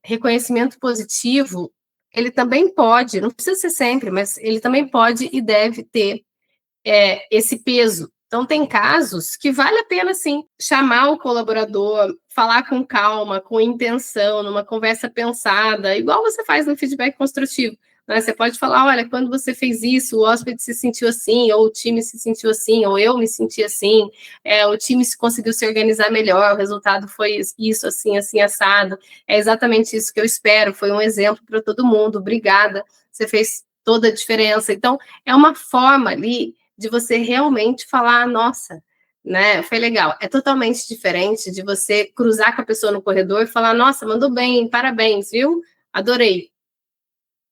reconhecimento positivo, ele também pode, não precisa ser sempre, mas ele também pode e deve ter esse peso. Então, tem casos que vale a pena, sim, chamar o colaborador, falar com calma, com intenção, numa conversa pensada, igual você faz no feedback construtivo. Né? Você pode falar, olha, quando você fez isso, o hóspede se sentiu assim, ou o time se sentiu assim, ou eu me senti assim, o time conseguiu se organizar melhor, o resultado foi isso, assim, assim, assado. É exatamente isso que eu espero, foi um exemplo para todo mundo, obrigada, você fez toda a diferença. Então, é uma forma ali de você realmente falar, nossa, né, foi legal. É totalmente diferente de você cruzar com a pessoa no corredor e falar, nossa, mandou bem, parabéns, viu? Adorei.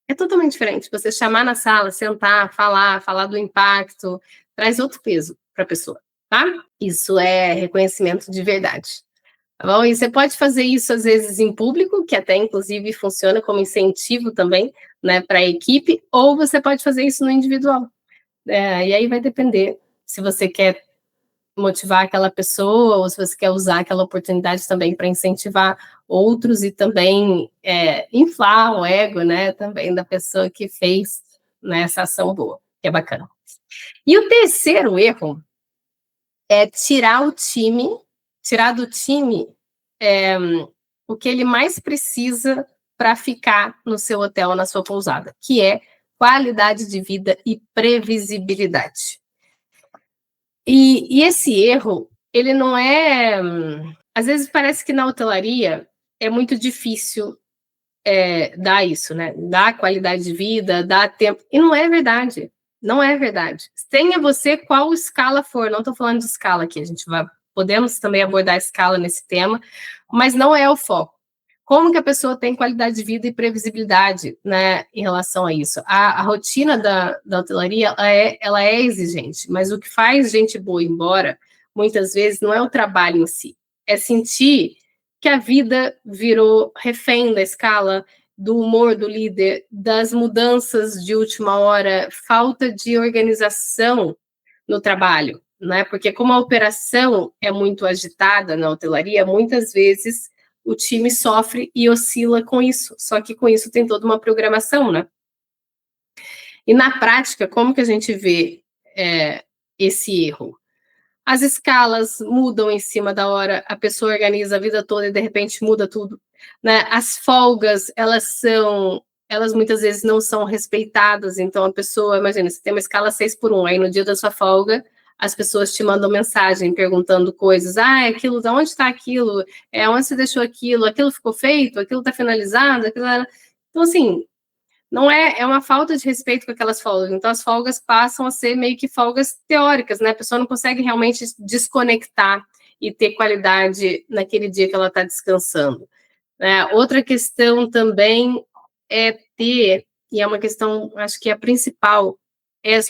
É totalmente diferente. Você chamar na sala, sentar, falar do impacto, traz outro peso para a pessoa, tá? Isso é reconhecimento de verdade. Tá bom? E você pode fazer isso, às vezes, em público, que até, inclusive, funciona como incentivo também, né, para a equipe, ou você pode fazer isso no individual. E aí vai depender se você quer motivar aquela pessoa ou se você quer usar aquela oportunidade também para incentivar outros e também inflar o ego, né, também da pessoa que fez, né, essa ação boa, que é bacana. E o terceiro erro é tirar do time o que ele mais precisa para ficar no seu hotel, na sua pousada, que é qualidade de vida e previsibilidade. E esse erro, ele não é. Às vezes parece que na hotelaria é muito difícil dar isso, né? Dar qualidade de vida, dar tempo. E não é verdade. Não é verdade. Tenha você qual escala for. Não estou falando de escala aqui. Podemos também abordar a escala nesse tema, mas não é o foco. Como que a pessoa tem qualidade de vida e previsibilidade, né, em relação a isso? A rotina da hotelaria, ela é exigente, mas o que faz gente boa ir embora, muitas vezes, não é o trabalho em si, é sentir que a vida virou refém da escala, do humor do líder, das mudanças de última hora, falta de organização no trabalho, né? Porque como a operação é muito agitada na hotelaria, muitas vezes o time sofre e oscila com isso. Só que com isso tem toda uma programação, né? E na prática, como que a gente vê esse erro? As escalas mudam em cima da hora, a pessoa organiza a vida toda e de repente muda tudo, né? As folgas, elas muitas vezes não são respeitadas, então a pessoa, imagina, você tem uma escala 6x1, aí no dia da sua folga, as pessoas te mandam mensagem perguntando coisas, aquilo, de onde está aquilo? Onde você deixou aquilo? Aquilo ficou feito? Aquilo está finalizado? Então, assim, não é uma falta de respeito com aquelas folgas. Então, as folgas passam a ser meio que folgas teóricas, né? A pessoa não consegue realmente desconectar e ter qualidade naquele dia que ela está descansando. Outra questão também é ter, e é uma questão, acho que é a principal,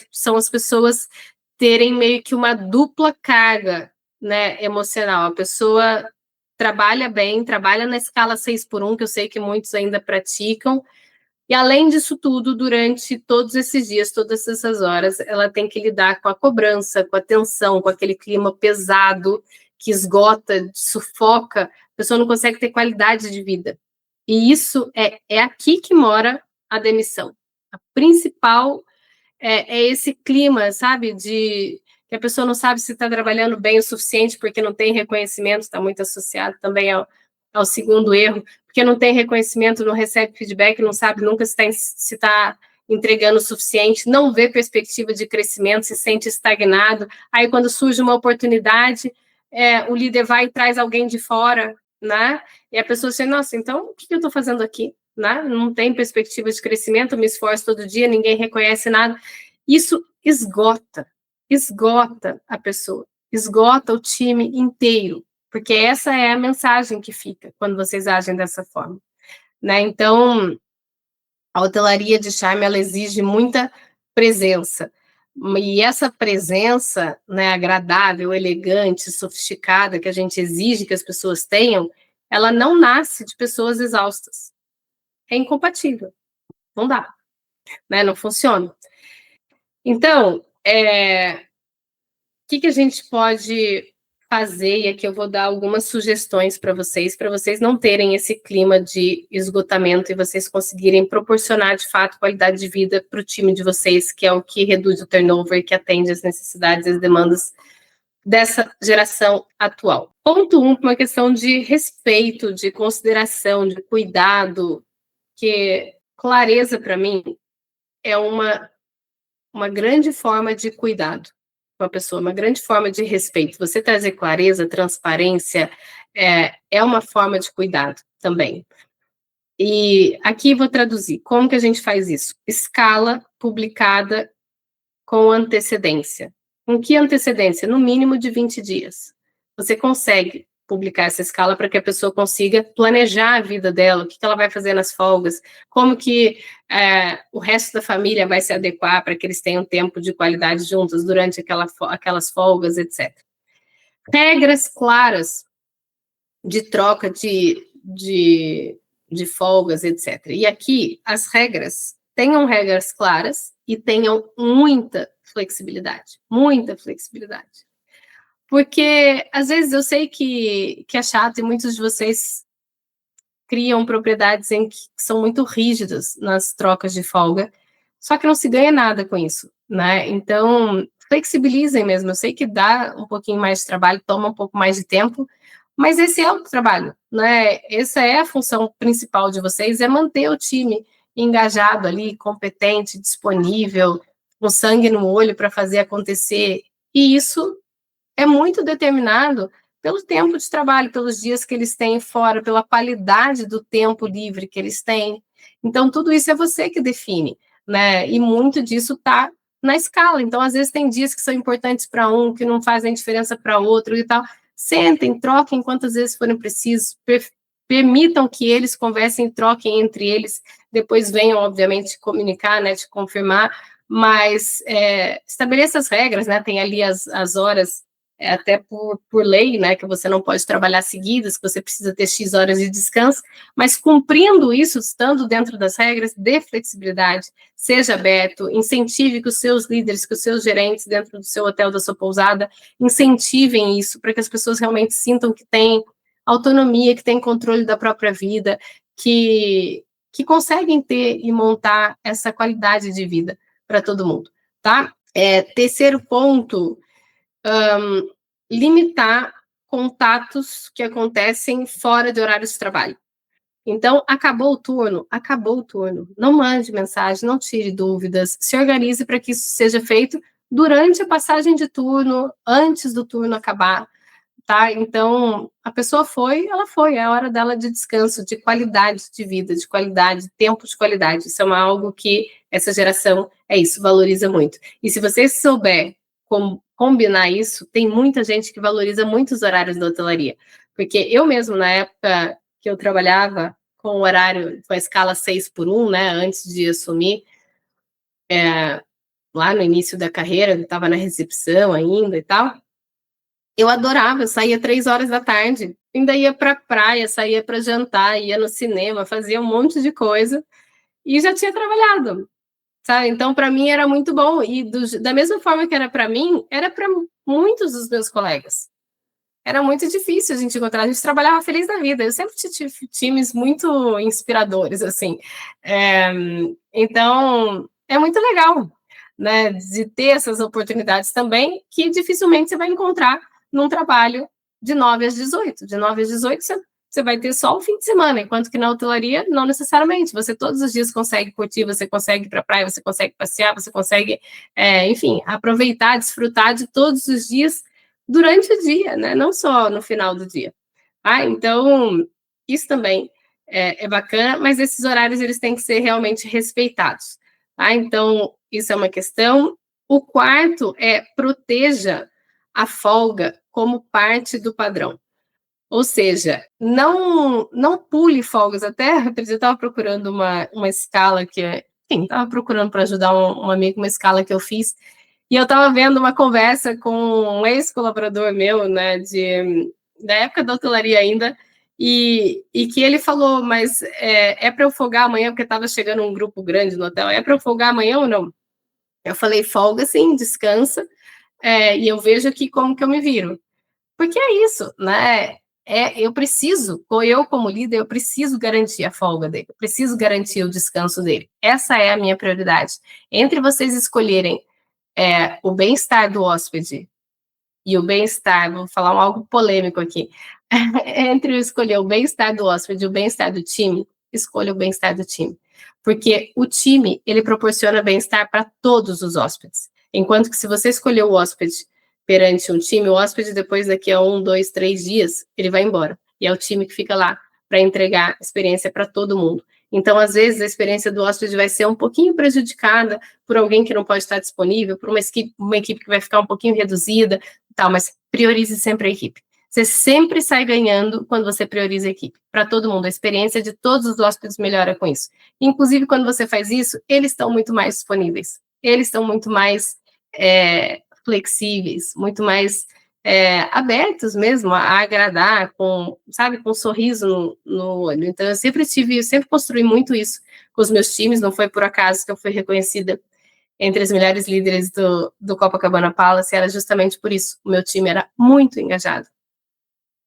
são as pessoas terem meio que uma dupla carga, né, emocional. A pessoa trabalha bem, trabalha na escala 6x1, que eu sei que muitos ainda praticam, e além disso tudo, durante todos esses dias, todas essas horas, ela tem que lidar com a cobrança, com a tensão, com aquele clima pesado que esgota, sufoca, a pessoa não consegue ter qualidade de vida. E isso é aqui que mora a demissão. A principal é esse clima, sabe, de que a pessoa não sabe se está trabalhando bem o suficiente porque não tem reconhecimento, está muito associado também ao segundo erro, porque não tem reconhecimento, não recebe feedback, não sabe nunca se está entregando o suficiente, não vê perspectiva de crescimento, se sente estagnado. Aí, quando surge uma oportunidade, o líder vai e traz alguém de fora, né? E a pessoa diz, nossa, então o que eu estou fazendo aqui? Né? Não tem perspectiva de crescimento, me esforço todo dia, ninguém reconhece nada. Isso esgota, esgota a pessoa, esgota o time inteiro, porque essa é a mensagem que fica quando vocês agem dessa forma, né? Então, a hotelaria de charme, ela exige muita presença. E essa presença, né, agradável, elegante, sofisticada, que a gente exige que as pessoas tenham, ela não nasce de pessoas exaustas. É incompatível. Não dá, né? Não funciona. Então, que a gente pode fazer? E aqui eu vou dar algumas sugestões para vocês não terem esse clima de esgotamento e vocês conseguirem proporcionar, de fato, qualidade de vida para o time de vocês, que é o que reduz o turnover e que atende às necessidades e às demandas dessa geração atual. Ponto 1, uma questão de respeito, de consideração, de cuidado, que clareza, para mim, é uma grande forma de cuidado com a pessoa, uma grande forma de respeito. Você trazer clareza, transparência, é uma forma de cuidado também. E aqui vou traduzir. Como que a gente faz isso? Escala publicada com antecedência. Com que antecedência? No mínimo de 20 dias. Você consegue publicar essa escala para que a pessoa consiga planejar a vida dela, o que ela vai fazer nas folgas, como que o resto da família vai se adequar para que eles tenham tempo de qualidade juntos durante aquelas folgas, etc. Regras claras de troca de folgas, etc. E aqui, as regras, tenham regras claras e tenham muita flexibilidade. Muita flexibilidade. Porque, às vezes, eu sei que é chato e muitos de vocês criam propriedades em que são muito rígidas nas trocas de folga, só que não se ganha nada com isso, né? Então, flexibilizem mesmo. Eu sei que dá um pouquinho mais de trabalho, toma um pouco mais de tempo, mas esse é o trabalho, né? Essa é a função principal de vocês, é manter o time engajado ali, competente, disponível, com sangue no olho para fazer acontecer. E isso é muito determinado pelo tempo de trabalho, pelos dias que eles têm fora, pela qualidade do tempo livre que eles têm. Então, tudo isso é você que define, né? E muito disso está na escala. Então, às vezes, tem dias que são importantes para um, que não fazem diferença para outro e tal. Sentem, troquem quantas vezes forem precisos, permitam que eles conversem, troquem entre eles, depois venham, obviamente, comunicar, né, te confirmar, mas estabeleça as regras, né? Tem ali as horas, até por lei, né, que você não pode trabalhar seguidas, que você precisa ter X horas de descanso, mas cumprindo isso, estando dentro das regras, dê flexibilidade, seja aberto, incentive que os seus líderes, que os seus gerentes dentro do seu hotel, da sua pousada, incentivem isso, para que as pessoas realmente sintam que têm autonomia, que têm controle da própria vida, que conseguem ter e montar essa qualidade de vida para todo mundo, tá? Terceiro ponto, limitar contatos que acontecem fora de horários de trabalho. Então, acabou o turno, não mande mensagem, não tire dúvidas, se organize para que isso seja feito durante a passagem de turno, antes do turno acabar, tá? Então, a pessoa ela foi, é a hora dela de descanso, de qualidade de vida, de qualidade, tempo de qualidade. Isso é algo que essa geração, valoriza muito. E se você souber como combinar isso, tem muita gente que valoriza muito os horários da hotelaria. Porque eu mesmo, na época que eu trabalhava com o horário, com a escala 6x1, né, antes de assumir, lá no início da carreira, eu estava na recepção ainda e tal, eu adorava, eu saía 3 horas da tarde, ainda ia para a praia, saía para jantar, ia no cinema, fazia um monte de coisa e já tinha trabalhado, sabe? Então, para mim era muito bom e da mesma forma que era para mim, era para muitos dos meus colegas. Era muito difícil a gente encontrar, a gente trabalhava feliz da vida. Eu sempre tive times muito inspiradores, assim. Então, é muito legal, né, de ter essas oportunidades também, que dificilmente você vai encontrar num trabalho de 9 às 18. De 9 às 18, você vai ter só o fim de semana, enquanto que na hotelaria, não necessariamente. Você todos os dias consegue curtir, você consegue ir para a praia, você consegue passear, você consegue, enfim, aproveitar, desfrutar de todos os dias durante o dia, né? Não só no final do dia. Então, isso também é bacana, mas esses horários eles têm que ser realmente respeitados. Então, isso é uma questão. O quarto é proteja a folga como parte do padrão. Ou seja, não pule folgas. Até outro dia eu estava procurando uma escala que é, enfim, estava procurando para ajudar um amigo, uma escala que eu fiz, e eu estava vendo uma conversa com um ex-colaborador meu, né, da época da hotelaria ainda, e que ele falou, mas é para eu folgar amanhã, porque estava chegando um grupo grande no hotel, é para eu folgar amanhã ou não? Eu falei, folga sim, descansa, e eu vejo aqui como que eu me viro. Porque é isso, né? Eu como líder, eu preciso garantir a folga dele, eu preciso garantir o descanso dele. Essa é a minha prioridade. Entre vocês escolherem o bem-estar do hóspede e o bem-estar, vou falar algo polêmico aqui, entre eu escolher o bem-estar do hóspede e o bem-estar do time, escolha o bem-estar do time. Porque o time, ele proporciona bem-estar para todos os hóspedes. Enquanto que se você escolher o hóspede perante um time, o hóspede depois daqui a 1, 2, 3 dias, ele vai embora. E é o time que fica lá para entregar experiência para todo mundo. Então, às vezes, a experiência do hóspede vai ser um pouquinho prejudicada por alguém que não pode estar disponível, por uma equipe que vai ficar um pouquinho reduzida, tal, mas priorize sempre a equipe. Você sempre sai ganhando quando você prioriza a equipe. Para todo mundo, a experiência de todos os hóspedes melhora com isso. Inclusive, quando você faz isso, eles estão muito mais disponíveis. Eles estão muito mais flexíveis, muito mais abertos mesmo a agradar, sabe, com um sorriso no olho. Então, eu sempre construí muito isso com os meus times, não foi por acaso que eu fui reconhecida entre as melhores líderes do Copacabana Palace, era justamente por isso. O meu time era muito engajado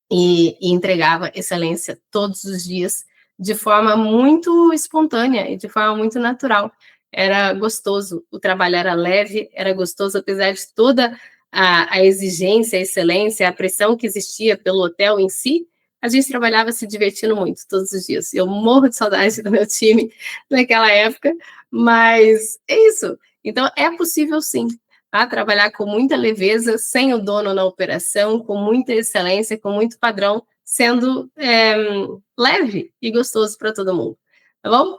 e entregava excelência todos os dias, de forma muito espontânea e de forma muito natural. Era gostoso, o trabalho era leve, era gostoso, apesar de toda a exigência, a excelência, a pressão que existia pelo hotel em si, a gente trabalhava se divertindo muito todos os dias. Eu morro de saudade do meu time naquela época, mas é isso. Então, é possível sim, a trabalhar com muita leveza, sem o dono na operação, com muita excelência, com muito padrão, sendo leve e gostoso para todo mundo, tá bom?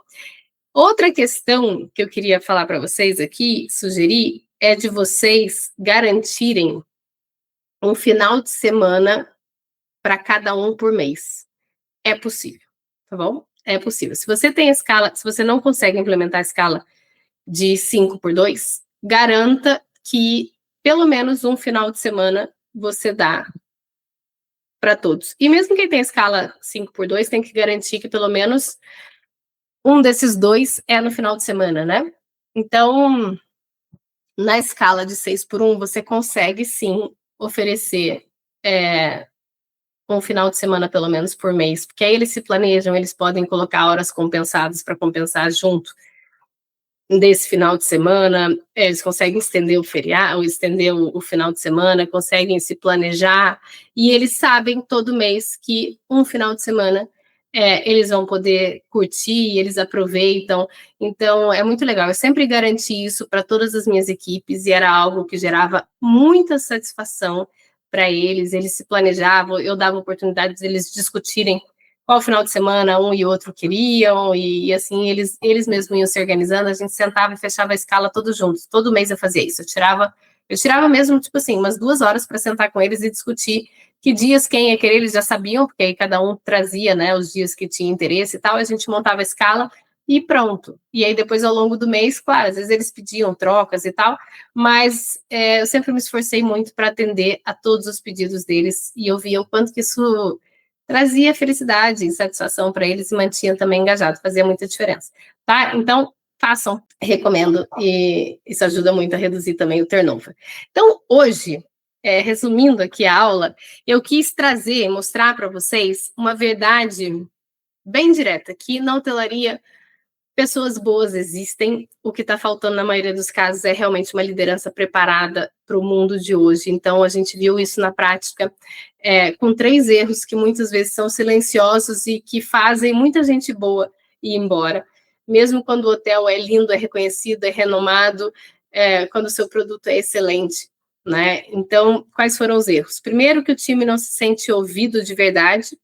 Outra questão que eu queria falar para vocês aqui, sugerir, é de vocês garantirem um final de semana para cada um por mês. É possível, tá bom? É possível. Se você tem a escala, se você não consegue implementar a escala de 5 por 2, garanta que pelo menos um final de semana você dá para todos. E mesmo quem tem a escala 5 por 2 tem que garantir que pelo menos um desses dois é no final de semana, né? Então, na escala de 6 por 1, você consegue sim oferecer um final de semana pelo menos por mês, porque aí eles se planejam, eles podem colocar horas compensadas para compensar junto desse final de semana, eles conseguem estender o feriado, estender o final de semana, conseguem se planejar, e eles sabem todo mês que um final de semana eles vão poder curtir, eles aproveitam, então é muito legal. Eu sempre garanti isso para todas as minhas equipes, e era algo que gerava muita satisfação para eles se planejavam, eu dava oportunidade de eles discutirem qual final de semana um e outro queriam, e assim, eles mesmos iam se organizando, a gente sentava e fechava a escala todos juntos, todo mês eu fazia isso, eu tirava mesmo, tipo assim, umas 2 horas para sentar com eles e discutir que dias quem ia querer, eles já sabiam, porque aí cada um trazia, né, os dias que tinha interesse e tal, a gente montava a escala e pronto. E aí depois, ao longo do mês, claro, às vezes eles pediam trocas e tal, mas eu sempre me esforcei muito para atender a todos os pedidos deles, e eu via o quanto que isso trazia felicidade e satisfação para eles e mantinha também engajado, fazia muita diferença, tá? Então, façam, recomendo, e isso ajuda muito a reduzir também o turnover. Então, hoje, resumindo aqui a aula, eu quis trazer, mostrar para vocês uma verdade bem direta, que na hotelaria pessoas boas existem, o que está faltando na maioria dos casos é realmente uma liderança preparada para o mundo de hoje. Então, a gente viu isso na prática com 3 erros que muitas vezes são silenciosos e que fazem muita gente boa ir embora. Mesmo quando o hotel é lindo, é reconhecido, é renomado, quando o seu produto é excelente, né? Então, quais foram os erros? Primeiro, que o time não se sente ouvido de verdade.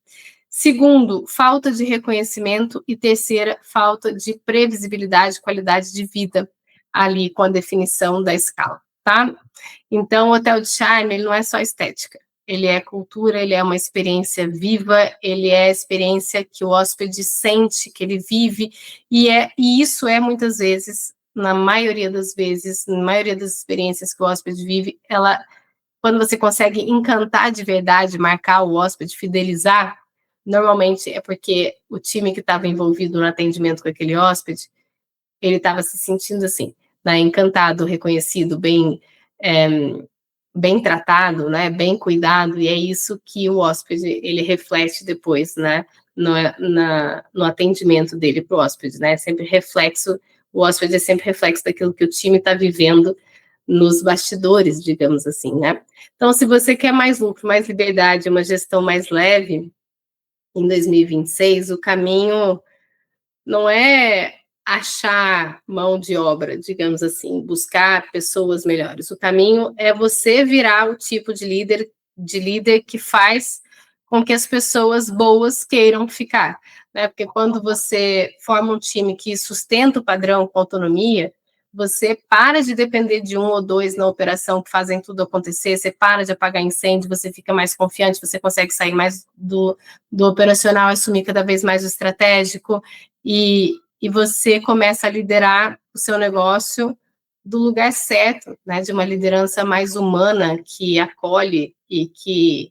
Segundo, falta de reconhecimento. E terceira, falta de previsibilidade, qualidade de vida ali com a definição da escala. tá? Então, o Hotel de Charme, ele não é só estética, ele é cultura, ele é uma experiência viva, ele é a experiência que o hóspede sente, que ele vive, e isso é muitas vezes, na maioria das vezes, na maioria das experiências que o hóspede vive, quando você consegue encantar de verdade, marcar o hóspede, fidelizar, normalmente é porque o time que estava envolvido no atendimento com aquele hóspede, ele estava se sentindo assim, né, encantado, reconhecido, bem tratado, né, bem cuidado, e é isso que o hóspede, ele reflete depois, né, no atendimento dele para o hóspede, né, sempre reflexo, o hóspede é sempre reflexo daquilo que o time está vivendo nos bastidores, digamos assim, né. Então, se você quer mais lucro, mais liberdade, uma gestão mais leve, em 2026, o caminho não é achar mão de obra, digamos assim, buscar pessoas melhores. O caminho é você virar o tipo de líder que faz com que as pessoas boas queiram ficar, né? Porque quando você forma um time que sustenta o padrão com autonomia, você para de depender de um ou dois na operação que fazem tudo acontecer, você para de apagar incêndio, você fica mais confiante, você consegue sair mais do operacional, assumir cada vez mais o estratégico, e você começa a liderar o seu negócio do lugar certo, né, de uma liderança mais humana, que acolhe e que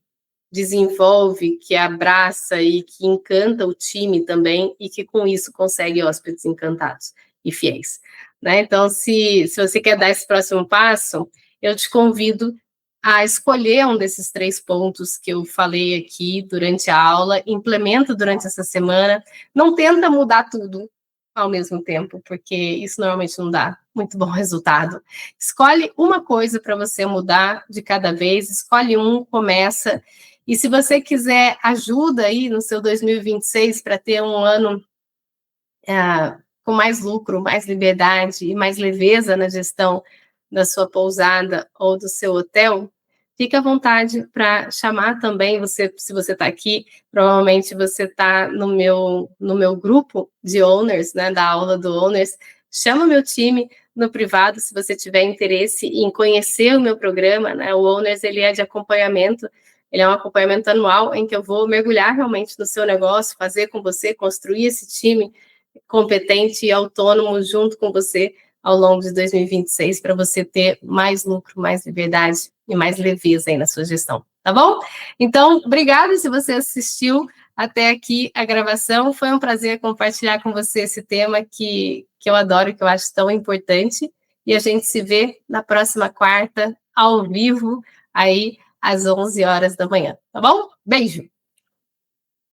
desenvolve, que abraça e que encanta o time também, e que com isso consegue hóspedes encantados e fiéis, né? Então, se você quer dar esse próximo passo, eu te convido a escolher um desses 3 pontos que eu falei aqui durante a aula, implementa durante essa semana, não tenta mudar tudo ao mesmo tempo, porque isso normalmente não dá muito bom resultado. Escolhe uma coisa para você mudar de cada vez, escolhe começa, e se você quiser ajuda aí no seu 2026 para ter um ano com mais lucro, mais liberdade e mais leveza na gestão da sua pousada ou do seu hotel, fique à vontade para chamar também você, se você está aqui, provavelmente você está no meu grupo de owners, né, da aula do owners, chama o meu time no privado, se você tiver interesse em conhecer o meu programa, né, o owners, ele é de acompanhamento, ele é um acompanhamento anual em que eu vou mergulhar realmente no seu negócio, fazer com você, construir esse time competente e autônomo junto com você ao longo de 2026 para você ter mais lucro, mais liberdade e mais leveza aí na sua gestão, tá bom? Então, obrigada se você assistiu até aqui a gravação, foi um prazer compartilhar com você esse tema que eu adoro, que eu acho tão importante, e a gente se vê na próxima quarta, ao vivo, aí às 11 horas da manhã, tá bom? Beijo!